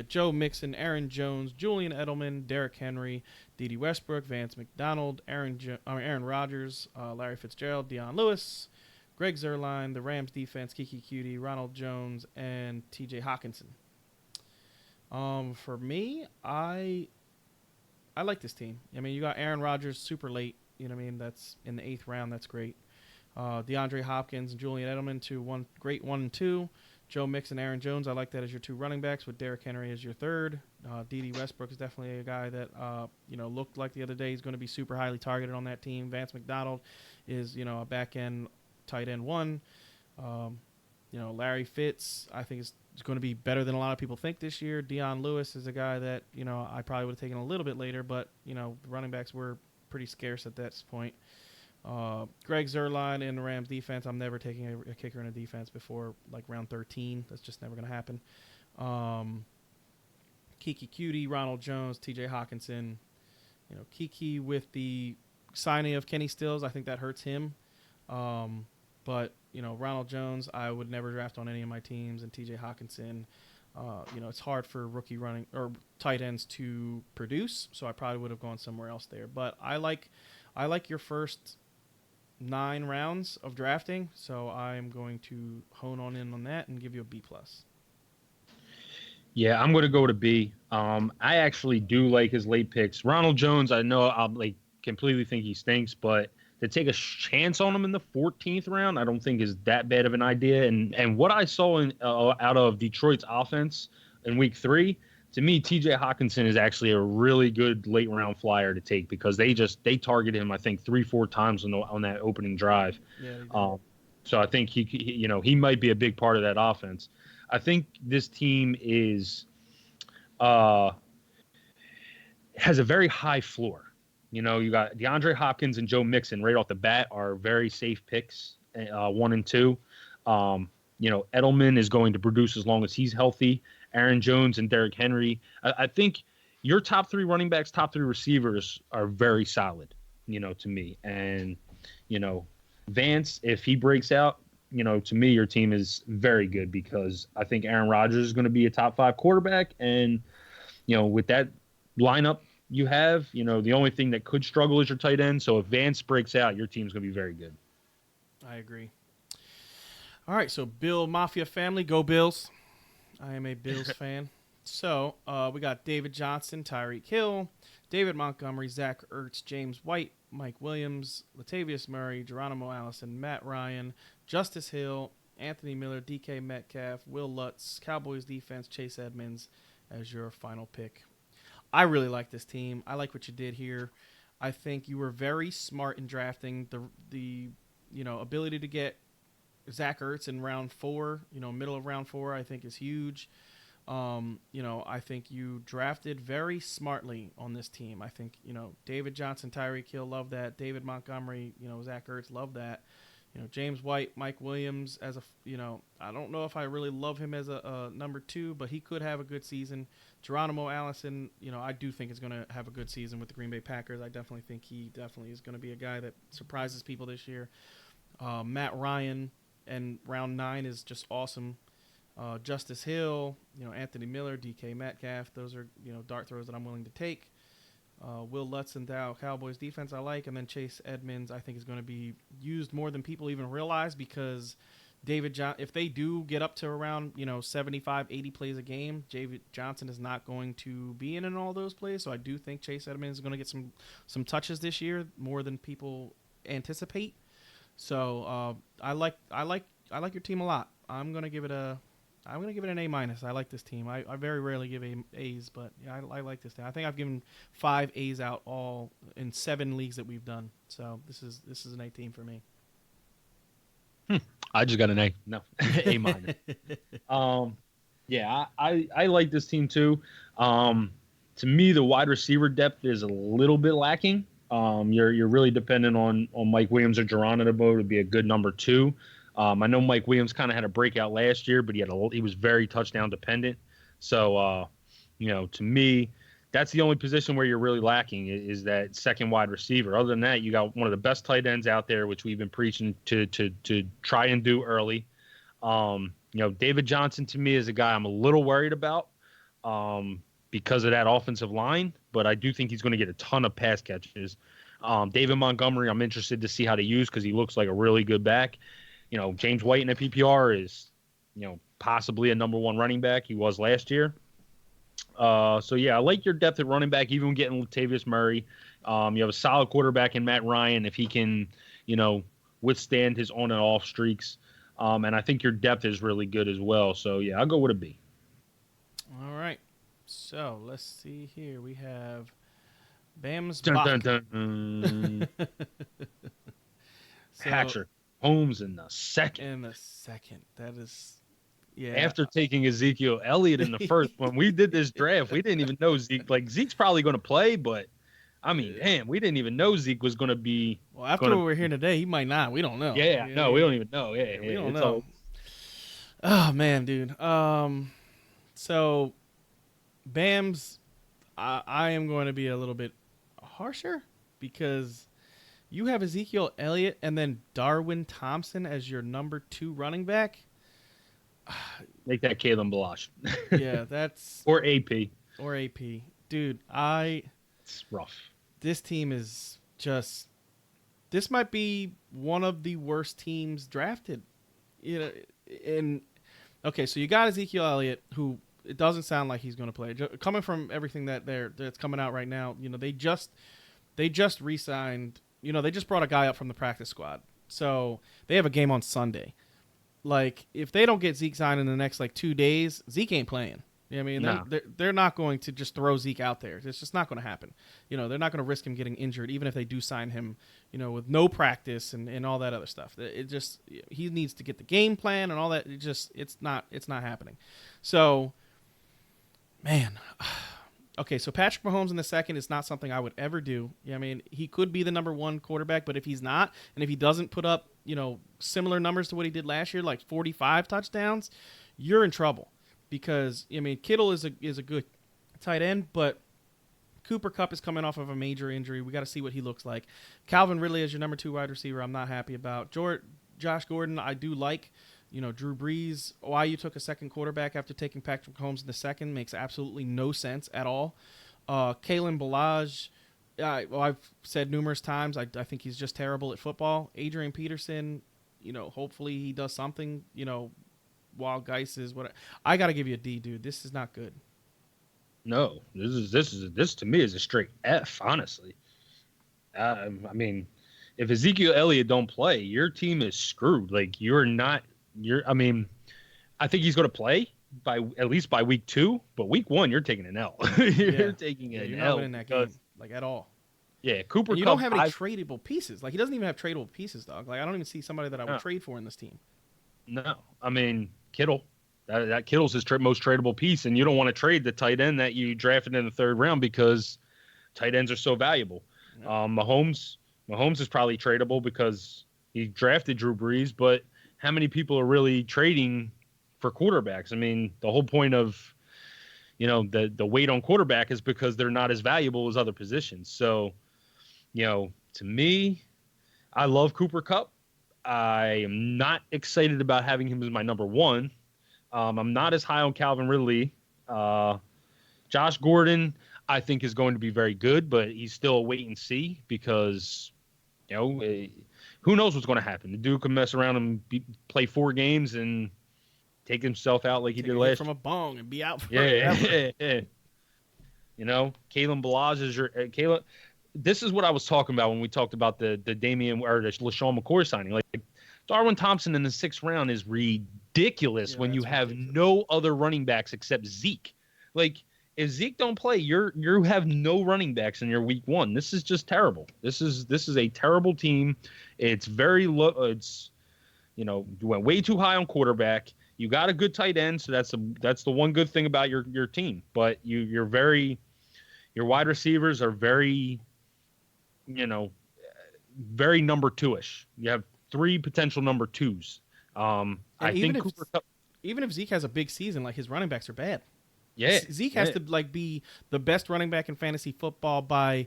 Joe Mixon, Aaron Jones, Julian Edelman, Derrick Henry, Dede Westbrook, Vance McDonald, Aaron Rodgers, Larry Fitzgerald, Deion Lewis, Greg Zuerlein, the Rams defense, Kiki Cutie, Ronald Jones, and T.J. Hawkinson. For me, I like this team. I mean, you got Aaron Rodgers super late. You know what I mean? That's in the 8th round. That's great. DeAndre Hopkins and Julian Edelman to 1 and 2. Joe Mixon, Aaron Jones, I like that as your 2 running backs with Derrick Henry as your 3rd. Dede Westbrook is definitely a guy that looked like the other day he's going to be super highly targeted on that team. Vance McDonald is a back end tight end 1. Larry Fitz I think is going to be better than a lot of people think this year. Deion Lewis is a guy that I probably would have taken a little bit later, but the running backs were pretty scarce at that point. Greg Zuerlein in the Rams defense. I'm never taking a kicker in a defense before like round 13. That's just never going to happen. Kiki Cutie, Ronald Jones, T.J. Hawkinson. Kiki with the signing of Kenny Stills, I think that hurts him. But Ronald Jones, I would never draft on any of my teams, and T.J. Hawkinson. It's hard for rookie running or tight ends to produce, so I probably would have gone somewhere else there. But I like your first 9 rounds of drafting, so I'm going to hone in on that and give you a B+. Yeah, I'm going to go to B. I actually do like his late picks. Ronald Jones, I know I'll like completely think he stinks, but to take a chance on him in the 14th round, I don't think is that bad of an idea. And what I saw in out of Detroit's offense in Week 3, to me, T.J. Hawkinson is actually a really good late round flyer to take because they targeted him I think 3-4 times on that opening drive. Yeah, they did. Um, so I think he might be a big part of that offense. I think this team is uh, has a very high floor. You got DeAndre Hopkins and Joe Mixon right off the bat are very safe picks, 1 and 2. Edelman is going to produce as long as he's healthy. Aaron Jones and Derrick Henry. I think your top 3 running backs, top 3 receivers are very solid, to me. And, you know, Vance, if he breaks out, to me, your team is very good because I think Aaron Rodgers is going to be a top 5 quarterback. And, with that lineup you have, the only thing that could struggle is your tight end. So if Vance breaks out, your team's going to be very good. I agree. All right, so Bill Mafia family, go Bills. I am a Bills fan. So we got David Johnson, Tyreek Hill, David Montgomery, Zach Ertz, James White, Mike Williams, Latavius Murray, Geronimo Allison, Matt Ryan, Justice Hill, Anthony Miller, DK Metcalf, Will Lutz, Cowboys defense, Chase Edmonds as your final pick. I really like this team. I like what you did here. I think you were very smart in drafting the ability to get Zach Ertz in round 4, middle of round 4, I think is huge. I think you drafted very smartly on this team. I think, David Johnson, Tyreek Hill, love that. David Montgomery, Zach Ertz, love that. James White, Mike Williams as I don't know if I really love him as a number 2, but he could have a good season. Geronimo Allison, I do think is going to have a good season with the Green Bay Packers. I definitely think he definitely is going to be a guy that surprises people this year. Matt Ryan and round 9 is just awesome. Justice Hill, Anthony Miller, DK Metcalf. Those are, dart throws that I'm willing to take. Will Lutz and Dow Cowboys defense I like. And then Chase Edmonds I think is going to be used more than people even realize because if they do get up to around, 75, 80 plays a game, David Johnson is not going to be in all those plays. So I do think Chase Edmonds is going to get some touches this year more than people anticipate. So I like your team a lot. I'm gonna give it an A-. I like this team. I very rarely give A's, but yeah, I like this team. I think I've given 5 A's out all in 7 leagues that we've done. So this is an A team for me. I just got an A. No, A-. Yeah, I like this team too. To me, the wide receiver depth is a little bit lacking. You're really dependent on Mike Williams or Geronimo to be a good number 2. I know Mike Williams kind of had a breakout last year, but he was very touchdown dependent. So, to me, that's the only position where you're really lacking is that second wide receiver. Other than that, you got one of the best tight ends out there, which we've been preaching to try and do early. David Johnson to me is a guy I'm a little worried about because of that offensive line, but I do think he's going to get a ton of pass catches. David Montgomery, I'm interested to see how to use because he looks like a really good back. James White in a PPR is, possibly a number 1 running back. He was last year. So, yeah, I like your depth at running back, even getting Latavius Murray. You have a solid quarterback in Matt Ryan if he can, withstand his on and off streaks. And I think your depth is really good as well. So, yeah, I'll go with a B. All right. So, let's see here. We have Bam's Dun, Bach. dun, dun. Patrick Holmes in the second. That is, yeah. After taking Ezekiel Elliott in the first, when we did this draft, we didn't even know Zeke. Like, Zeke's probably going to play, but, I mean, damn, we didn't even know Zeke was going to be. Well, after what we're hearing today, he might not. We don't know. Yeah, no, we don't even know. Yeah, we don't know. Oh, man, dude. So, Bam's, I am going to be a little bit harsher because you have Ezekiel Elliott and then Darwin Thompson as your number 2 running back. Make that Kalen Balash. Yeah, that's or AP. Dude, it's rough. This team is just. This might be one of the worst teams drafted. Okay, so you got Ezekiel Elliott, who it doesn't sound like he's going to play. Coming from everything that's coming out right now, they just re-signed. They just brought a guy up from the practice squad, so they have a game on Sunday. Like, if they don't get Zeke signed in the next like 2 days, Zeke ain't playing. You know what I mean, No. they're not going to just throw Zeke out there. It's just not going to happen. They're not going to risk him getting injured, even if they do sign him, with no practice and all that other stuff. He needs to get the game plan and all that. It's not happening. So, man, okay. So Patrick Mahomes in the second is not something I would ever do. I mean, he could be the number one quarterback, but if he's not, and if he doesn't put up, similar numbers to what he did last year, like 45 touchdowns, you're in trouble. Because Kittle is a good tight end, but Cooper Kupp is coming off of a major injury. We got to see what he looks like. Calvin Ridley as your number 2 wide receiver, I'm not happy about. Josh Gordon, I do like. Drew Brees. Why you took a second quarterback after taking Patrick Mahomes in the second makes absolutely no sense at all. Kalen Ballage, I've said numerous times, I think he's just terrible at football. Adrian Peterson, hopefully he does something. Wild Geis is what I got to give you a D, dude. This is not good. No, this to me is a straight F, honestly. I mean, if Ezekiel Elliott don't play, your team is screwed. Like, I mean, I think he's going to play at least by week 2, but week 1 you're taking an L. You're taking an L. You're not winning that game like at all. Yeah, Cooper. And you don't have any tradable pieces. Like, he doesn't even have tradable pieces, dog. Like, I don't even see somebody that I would trade for in this team. No, I mean Kittle. That Kittle's his most tradable piece, and you don't want to trade the tight end that you drafted in the 3rd round because tight ends are so valuable. Yep. Mahomes is probably tradable because he drafted Drew Brees, but how many people are really trading for quarterbacks? I mean, the whole point of the weight on quarterback is because they're not as valuable as other positions. So, to me, I love Cooper Kupp. I am not excited about having him as my number 1. I'm not as high on Calvin Ridley. Josh Gordon, I think, is going to be very good, but he's still a wait and see because, who knows what's going to happen. The dude can mess around and play 4 games and take himself out like he did last year. From a bong and be out for yeah. Kalen Ballage is your Kalen. This is what I was talking about when we talked about the Damian or the LaShawn McCoy signing. Like, Darwin Thompson in the 6th round is ridiculous when you have no other running backs except Zeke. Like, if Zeke don't play, you have no running backs in your week 1. This is just terrible. This is a terrible team. It's very low. It's you went way too high on quarterback. You got a good tight end, so that's the one good thing about your team. But your wide receivers are very very number 2-ish. You have 3 potential number 2s. I think Cooper Kupp, even if Zeke has a big season, like, his running backs are bad. Yeah, Zeke has to be the best running back in fantasy football by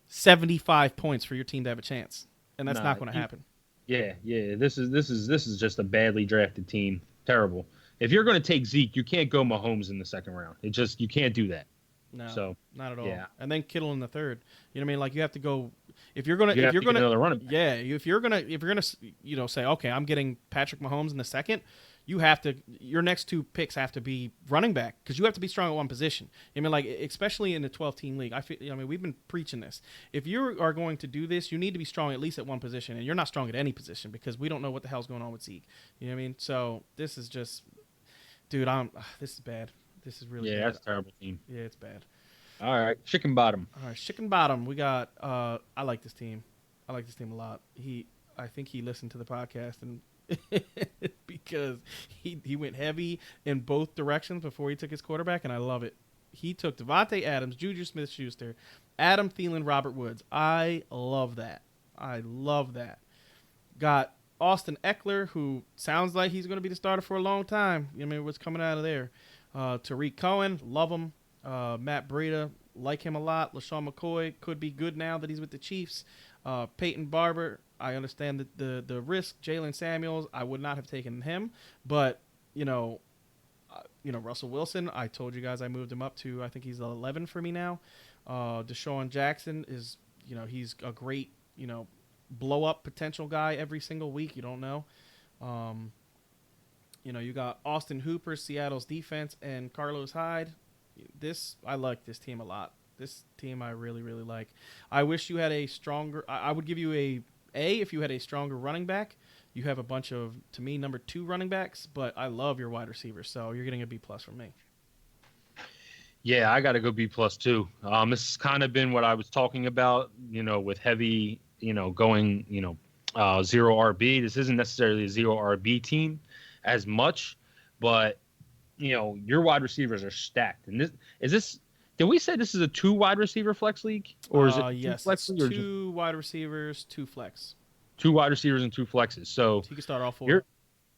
75 points for your team to have a chance, and that's not going to happen. Yeah. This is just a badly drafted team. Terrible. If you're going to take Zeke, you can't go Mahomes in the 2nd round. You can't do that. No, so not at all. Yeah. And then Kittle in the 3rd. You know what I mean? Like, you have to go if you're gonna another running back. Yeah, if you're gonna say, okay, I'm getting Patrick Mahomes in the 2nd. You have to. Your next 2 picks have to be running back because you have to be strong at one position. I mean, like, especially in the 12-team league. We've been preaching this. If you are going to do this, you need to be strong at least at one position, and you're not strong at any position because we don't know what the hell's going on with Zeke. You know what I mean? So this is just, dude. This is bad. This is really bad. That's a terrible team. Yeah, it's bad. All right, chicken bottom. All right, chicken bottom. We got. I like this team. I like this team a lot. I think he listened to the podcast and. Because he went heavy in both directions before he took his quarterback, and I love it. He took Devontae Adams, Juju Smith-Schuster, Adam Thielen, Robert Woods. I love that. Got Austin Eckler, who sounds like he's going to be the starter for a long time. I mean, what's coming out of there? Tariq Cohen, love him. Matt Breida, like him a lot. LaShawn McCoy could be good now that he's with the Chiefs. Peyton Barber, I understand the risk. Jalen Samuels, I would not have taken him, but Russell Wilson, I told you guys I moved him up to, I think he's 11 for me now. Deshaun Jackson is, he's a great, blow up potential guy every single week. You don't know. You got Austin Hooper, Seattle's defense, and Carlos Hyde. I like this team a lot. This team I really, really like. I wish you had a stronger. I would give you A if you had a stronger running back. You have a bunch of, to me, number 2 running backs, but I love your wide receivers, so you're getting a B plus from me. Yeah, I got to go B plus too. This has kind of been what I was talking about, with heavy, going, zero RB. This isn't necessarily a zero RB team as much, but your wide receivers are stacked. And did we say this is a 2 wide receiver flex league, or is it 2 Yes, flex it's league, or just 2 wide receivers, 2 flex. 2 wide receivers and 2 flexes? So So you can start all 4.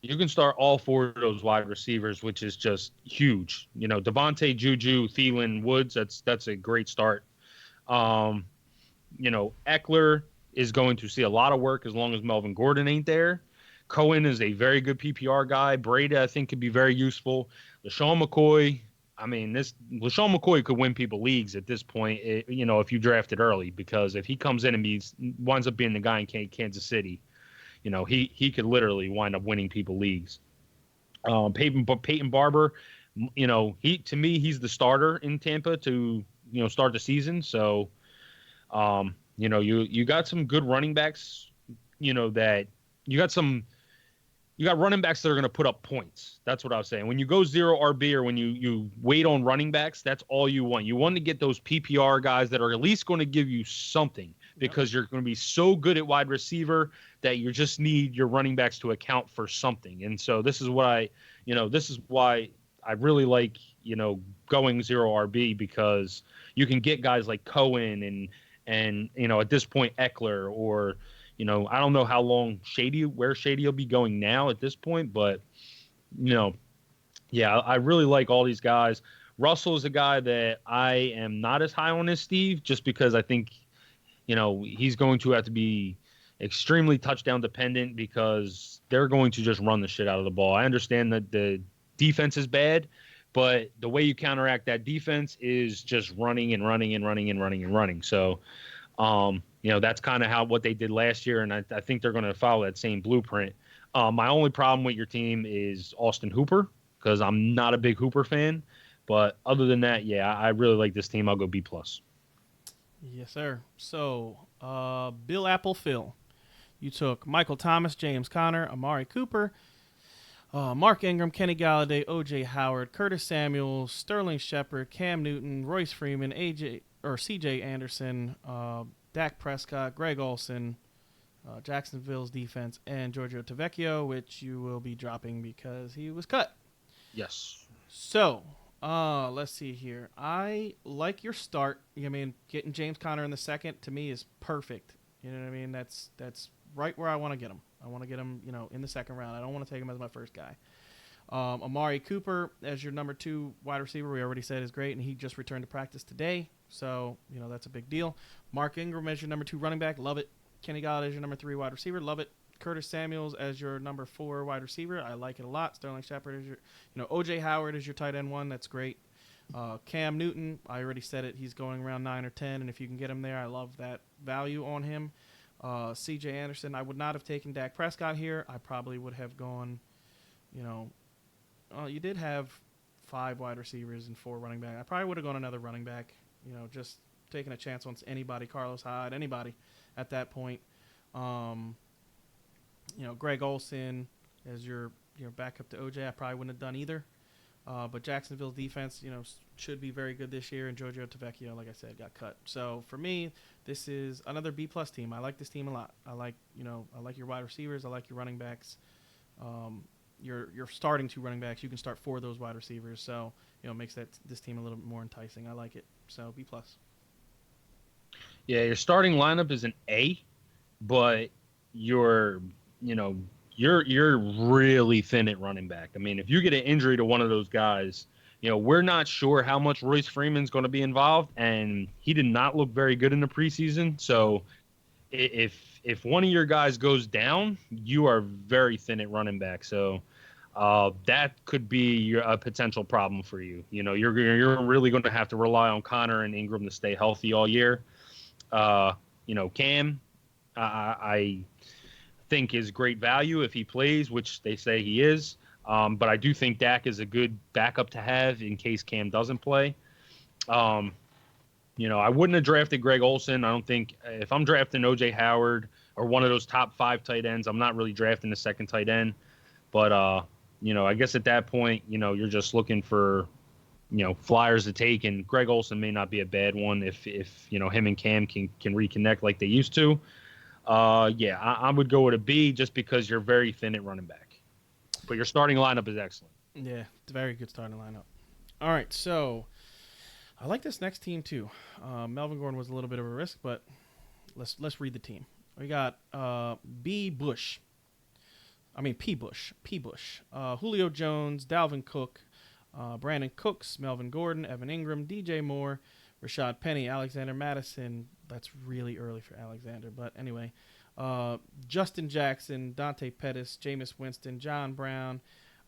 you can start all 4 of those wide receivers, which is just huge. Devontae, Juju, Thielen, Woods. That's a great start. Um, Eckler is going to see a lot of work as long as Melvin Gordon ain't there. Cohen is a very good PPR guy. Brady, I think, could be very useful. LaShawn McCoy. I mean, LaShawn McCoy could win people leagues at this point, if you drafted early, because if he comes in and winds up being the guy in Kansas City, he could literally wind up winning people leagues. Peyton Barber, to me, he's the starter in Tampa to, start the season. So, you got some good running backs, that you got running backs that are going to put up points. That's what I was saying. When you go zero RB, or when you wait on running backs, that's all you want. You want to get those PPR guys that are at least going to give you something, because you're going to be so good at wide receiver that you just need your running backs to account for something. And so this is why I really like, going zero RB, because you can get guys like Cohen and at this point Eckler, or I don't know how long where Shady will be going now at this point, but yeah, I really like all these guys. Russell is a guy that I am not as high on as Steve, just because I think he's going to have to be extremely touchdown dependent, because they're going to just run the shit out of the ball. I understand that the defense is bad, but the way you counteract that defense is just running and running and running and running and running. So, that's kind of what they did last year, and I think they're going to follow that same blueprint. My only problem with your team is Austin Hooper, because I'm not a big Hooper fan. But other than that, yeah, I really like this team. I'll go B plus. Yes, sir. So, Bill Apple Phil. You took Michael Thomas, James Conner, Amari Cooper, Mark Ingram, Kenny Galladay, O.J. Howard, Curtis Samuel, Sterling Shepard, Cam Newton, Royce Freeman, C.J. Anderson, Dak Prescott, Greg Olsen, Jacksonville's defense, and Giorgio Tavecchio, which you will be dropping because he was cut. Yes. So, let's see here. I like your start. I mean, getting James Conner in the second, to me, is perfect. You know what I mean? That's right where I want to get him. I want to get him, in the second round. I don't want to take him as my first guy. Amari Cooper as your number 2 wide receiver, we already said is great, and he just returned to practice today. So, that's a big deal. Mark Ingram as your number 2 running back, love it. Kenny Galladay as your number 3 wide receiver, love it. Curtis Samuels as your number 4 wide receiver, I like it a lot. Sterling Shepard as your, O.J. Howard is your tight end 1, that's great. Cam Newton, I already said it, he's going around 9 or 10, and if you can get him there, I love that value on him. C.J. Anderson, I would not have taken Dak Prescott here. I probably would have gone, you did have 5 wide receivers and 4 running back. I probably would have gone another running back, just taking a chance on anybody, Carlos Hyde, anybody at that point. Greg Olsen as your backup to OJ, I probably wouldn't have done either. But Jacksonville's defense, should be very good this year, and Giorgio Tavecchio, like I said, got cut. So for me, this is another B plus team. I like this team a lot. I like your wide receivers. I like your running backs. You're starting 2 running backs. You can start 4 of those wide receivers. So it makes this team a little bit more enticing. I like it. So B plus. Yeah, your starting lineup is an A, but you're really thin at running back. I mean, if you get an injury to one of those guys, we're not sure how much Royce Freeman's going to be involved, and he did not look very good in the preseason. So if one of your guys goes down, you are very thin at running back. So that could be a potential problem for you. You're really going to have to rely on Connor and Ingram to stay healthy all year. Cam, I think is great value if he plays, which they say he is. But I do think Dak is a good backup to have in case Cam doesn't play. Um, I wouldn't have drafted Greg Olson. I don't think if I'm drafting OJ Howard or one of those top 5 tight ends, I'm not really drafting the second tight end. But I guess at that point, you're just looking for flyers to take, and Greg Olson may not be a bad one if him and Cam can reconnect like they used to. Yeah, I would go with a B just because you're very thin at running back, but your starting lineup is excellent. Yeah, it's a very good starting lineup. All right, so I like this next team too. Melvin Gordon was a little bit of a risk, but let's read the team. We got B Bush. I mean P Bush. P Bush. Julio Jones, Dalvin Cook, Brandon Cooks, Melvin Gordon, Evan Ingram, DJ Moore, Rashad Penny, Alexander Madison. That's really early for Alexander, but anyway. Justin Jackson, Dante Pettis, Jameis Winston, John Brown,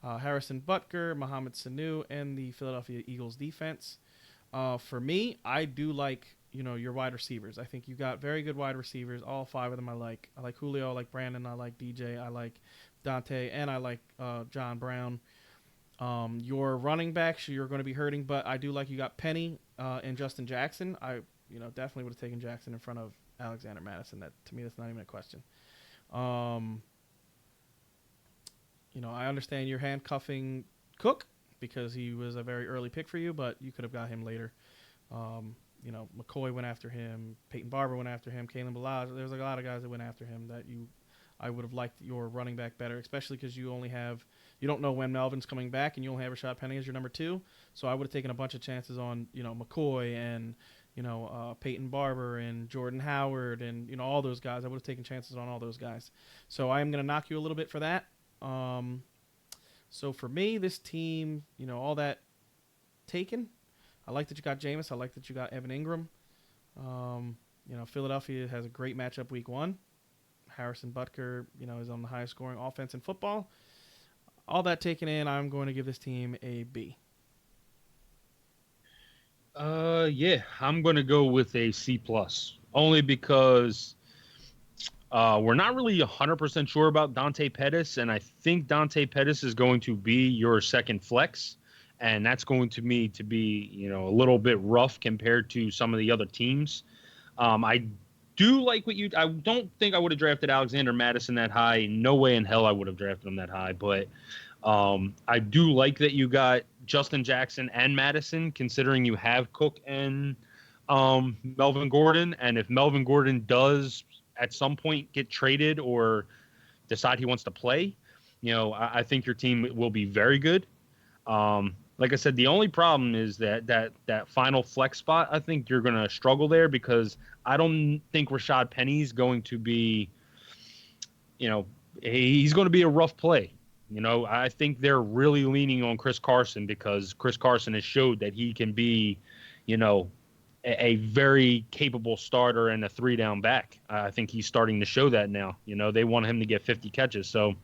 Harrison Butker, Mohamed Sanu, and the Philadelphia Eagles defense. For me, I do like your wide receivers. I think you got very good wide receivers. All 5 of them I like. I like Julio, I like Brandon, I like DJ, I like Dante, and I like John Brown. Your running backs you're going to be hurting, but I do like you got Penny and Justin Jackson. I definitely would have taken Jackson in front of Alexander Madison. That to me, that's not even a question. I understand you're handcuffing Cook because he was a very early pick for you, but you could have got him later. McCoy went after him, Peyton Barber went after him, Kalen Ballage. There's a lot of guys that went after him that I would have liked your running back better, especially because you don't know when Melvin's coming back, and you only have Rashad Penny as your number 2. So I would have taken a bunch of chances on McCoy and Peyton Barber and Jordan Howard and all those guys. I would have taken chances on all those guys. So I am going to knock you a little bit for that. So for me, this team, all that taken. I like that you got Jameis. I like that you got Evan Ingram. Philadelphia has a great matchup week 1. Harrison Butker, is on the highest scoring offense in football. All that taken in, I'm going to give this team a B. Yeah, I'm going to go with a C+, only because we're not really 100% sure about Dante Pettis, and I think Dante Pettis is going to be your second flex, and that's going to be a little bit rough compared to some of the other teams. I do like I don't think I would have drafted Alexander Madison that high. No way in hell I would have drafted him that high, but I do like that you got Justin Jackson and Madison, considering you have Cook and Melvin Gordon. And if Melvin Gordon does at some point get traded or decide he wants to play, I think your team will be very good. Like I said, the only problem is that final flex spot. I think you're going to struggle there because I don't think Rashad Penny's going to be, he's going to be a rough play. I think they're really leaning on Chris Carson because Chris Carson has showed that he can be, a very capable starter and a 3-down back. I think he's starting to show that now. They want him to get 50 catches. So,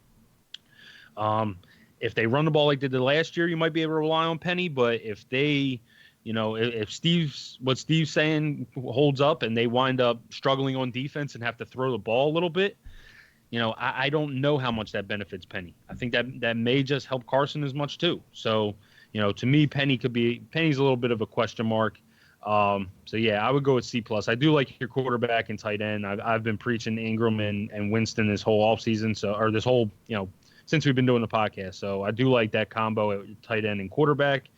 if they run the ball like they did last year, you might be able to rely on Penny. But if they, if what Steve's saying holds up and they wind up struggling on defense and have to throw the ball a little bit, I don't know how much that benefits Penny. I think that may just help Carson as much too. So, to me, Penny's a little bit of a question mark. So yeah, I would go with C+. I do like your quarterback and tight end. I've been preaching Ingram and Winston this whole offseason. Or this whole, since we've been doing the podcast. So I do like that combo at tight end and quarterback.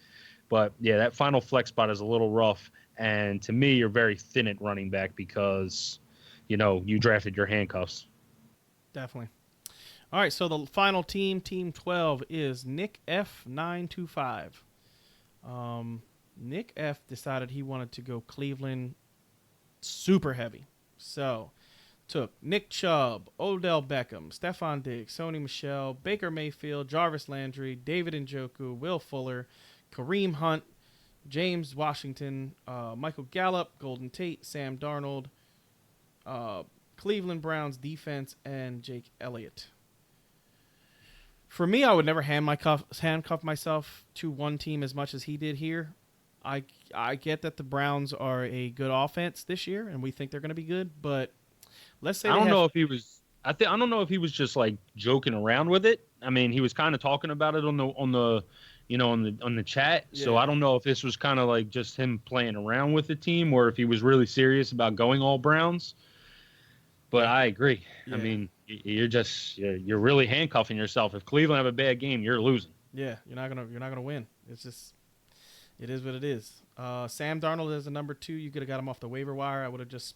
But yeah, that final flex spot is a little rough. And to me, you're very thin at running back because, you drafted your handcuffs. Definitely. All right, so the final team, Team 12, is Nick F925. Nick F decided he wanted to go Cleveland super heavy. So took Nick Chubb, Odell Beckham, Stephon Diggs, Sony Michel, Baker Mayfield, Jarvis Landry, David Njoku, Will Fuller, Kareem Hunt, James Washington, Michael Gallup, Golden Tate, Sam Darnold, Cleveland Browns defense, and Jake Elliott. For me, I would never handcuff myself to one team as much as he did here. I get that the Browns are a good offense this year, and we think they're going to be good. But let's say I don't know if he was just like joking around with it, I mean, he was kind of talking about it on the on the chat. So Yeah, I don't know if this was kind of like just him playing around with the team or if he was really serious about going all Browns. But yeah, I agree. I yeah, mean, you're really handcuffing yourself. If Cleveland have a bad game, you're losing. yeah. You're not gonna win. It's just it is what it is. Sam Darnold is the number 2. You could have got him off the waiver wire. I would have just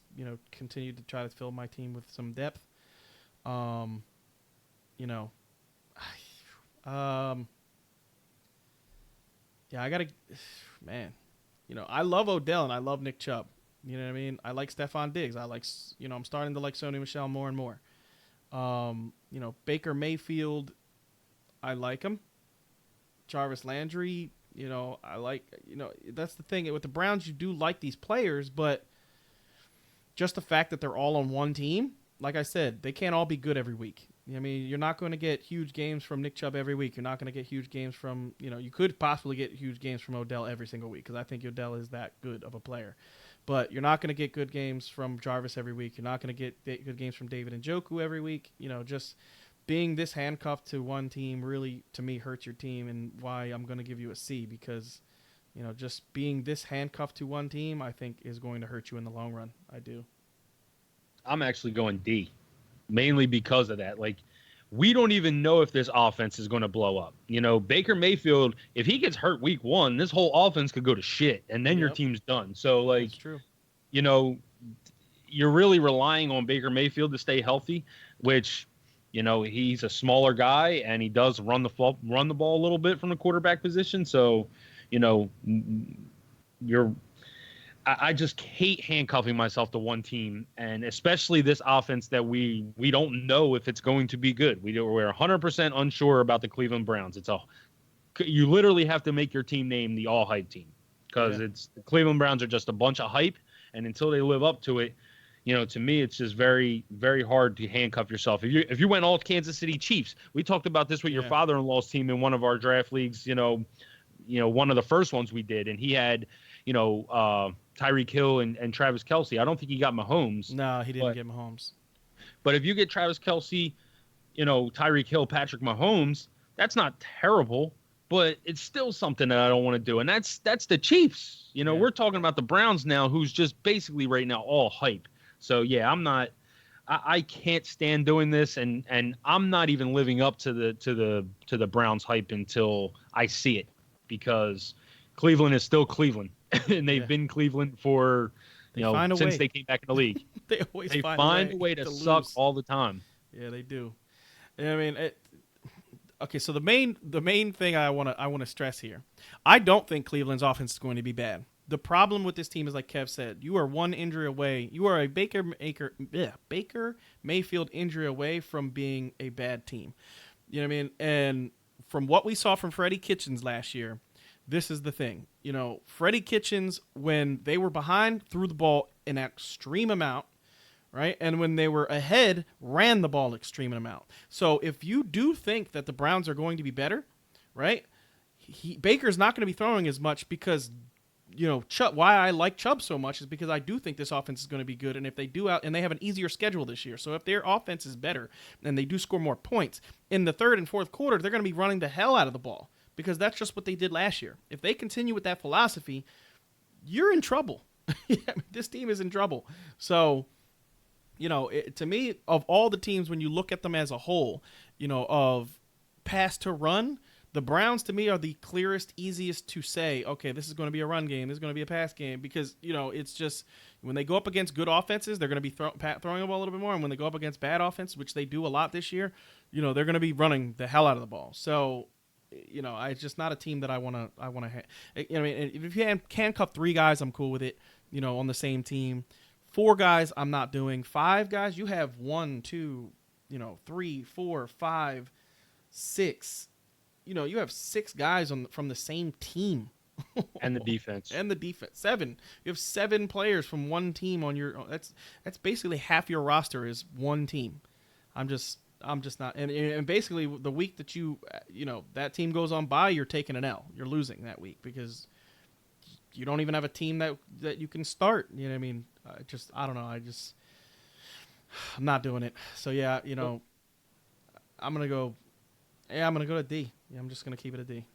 continued to try to fill my team with some depth. Um, you know, um, yeah, I gotta, man. I love Odell and I love Nick Chubb. You know what I mean? I like Stephon Diggs. I'm starting to like Sony Michel more and more. Baker Mayfield, I like him. Jarvis Landry, I like, that's the thing. With the Browns, you do like these players, but just the fact that they're all on one team, like I said, they can't all be good every week. I mean, you're not going to get huge games from Nick Chubb every week. You're not going to get huge games from, you could possibly get huge games from Odell every single week because I think Odell is that good of a player. But you're not going to get good games from Jarvis every week. You're not going to get good games from David Njoku every week. Just being this handcuffed to one team really, to me, hurts your team, and why I'm going to give you a C because, just being this handcuffed to one team, I think is going to hurt you in the long run. I do. I'm actually going D, mainly because of that. Like, we don't even know if this offense is going to blow up. Baker Mayfield, if he gets hurt week 1, this whole offense could go to shit, and then your Yep, team's done. So, like, that's true. you know, you're really relying on Baker Mayfield to stay healthy, which, he's a smaller guy and he does run the ball a little bit from the quarterback position. So, you know, you're I just hate handcuffing myself to one team, and especially this offense that we don't know if it's going to be good. We're 100% unsure about the Cleveland Browns. You literally have to make your team name the all hype team because Yeah, the Cleveland Browns are just a bunch of hype, and until they live up to it, to me it's just very very hard to handcuff yourself. If you went all Kansas City Chiefs, we talked about this with your yeah. father-in-law's team in one of our draft leagues. One of the first ones we did, and he had Tyreek Hill and Travis Kelce. I don't think he got Mahomes, No, he didn't but get Mahomes. if you get Travis Kelce, Tyreek Hill, Patrick Mahomes, that's not terrible, but it's still something that I don't want to do. And that's the Chiefs. Yeah, We're talking about the Browns now, who's just basically right now all hype. So yeah, I'm not. I can't stand doing this, and I'm not even living up to the Browns hype until I see it, because Cleveland is still Cleveland, and they've yeah. been Cleveland for They find a since way. they came back in the league. They always They find find a way to to suck lose. all the time. Yeah, they do. I mean, okay. So the main thing I want to stress here, I don't think Cleveland's offense is going to be bad. The problem with this team is, like Kev said, you are one injury away. You are a Baker Mayfield injury away from being a bad team. You know what I mean? And from what we saw from Freddie Kitchens last year, this is the thing. Freddie Kitchens, when they were behind, threw the ball an extreme amount, right? And when they were ahead, ran the ball extreme amount. So if you do think that the Browns are going to be better, right? Baker's not going to be throwing as much because Chubb. Why I like Chubb so much is because I do think this offense is going to be good, and if they do out, and they have an easier schedule this year, so if their offense is better and they do score more points in the third and fourth quarter, they're going to be running the hell out of the ball because that's just what they did last year. If they continue with that philosophy, you're in trouble. This team is in trouble. So, to me, of all the teams, when you look at them as a whole, of pass to run, the Browns to me are the clearest, easiest to say, okay, this is going to be a run game, this is going to be a pass game, because it's just when they go up against good offenses, they're going to be throwing the ball a little bit more, and when they go up against bad offense, which they do a lot this year, they're going to be running the hell out of the ball. So, it's just not a team that I want to. I mean, if you handcuff 3 guys, I'm cool with it. On the same team. 4 guys, I'm not doing. 5 guys, you have 1, 2, 3, 4, 5, 6. You have 6 guys from the same team. And the defense. And the defense. 7. You have 7 players from one team on your. That's basically half your roster is one team. I'm just not. And basically the week that that team goes on by, you're taking an L. You're losing that week because you don't even have a team that you can start. You know what I mean? I don't know. I'm not doing it. So yeah, I'm gonna go Yeah, I'm gonna go to D. Yeah, I'm just gonna keep it a D.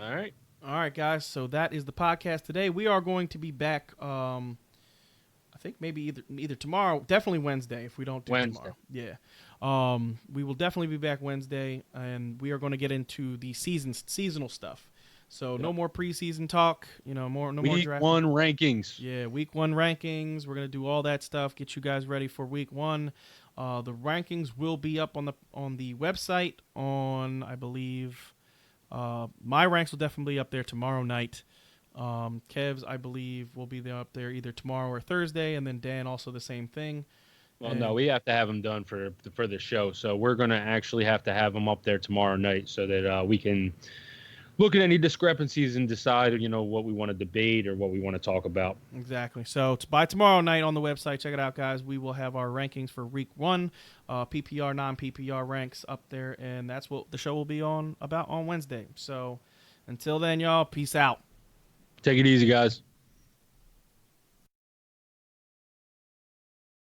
All right. All right, guys. So that is the podcast today. We are going to be back. I think maybe either tomorrow, definitely Wednesday. If we don't do Wednesday. tomorrow, yeah. We will definitely be back Wednesday, and we are going to get into the seasonal stuff. So no more preseason talk. No more Week draft. 1 rankings. Yeah, week 1 rankings. We're gonna do all that stuff. Get you guys ready for week 1. The rankings will be up on the website on, I believe. My ranks will definitely be up there tomorrow night. Kev's, I believe, will be up there either tomorrow or Thursday, and then Dan also the same thing. Well, no, we have to have them done for the show, so we're gonna actually have to have them up there tomorrow night so that we can look at any discrepancies and decide, what we want to debate or what we want to talk about. Exactly. So it's by tomorrow night on the website. Check it out, guys. We will have our rankings for week 1, PPR, non-PPR ranks up there, and that's what the show will be on Wednesday. So until then, y'all, peace out. Take it easy, guys.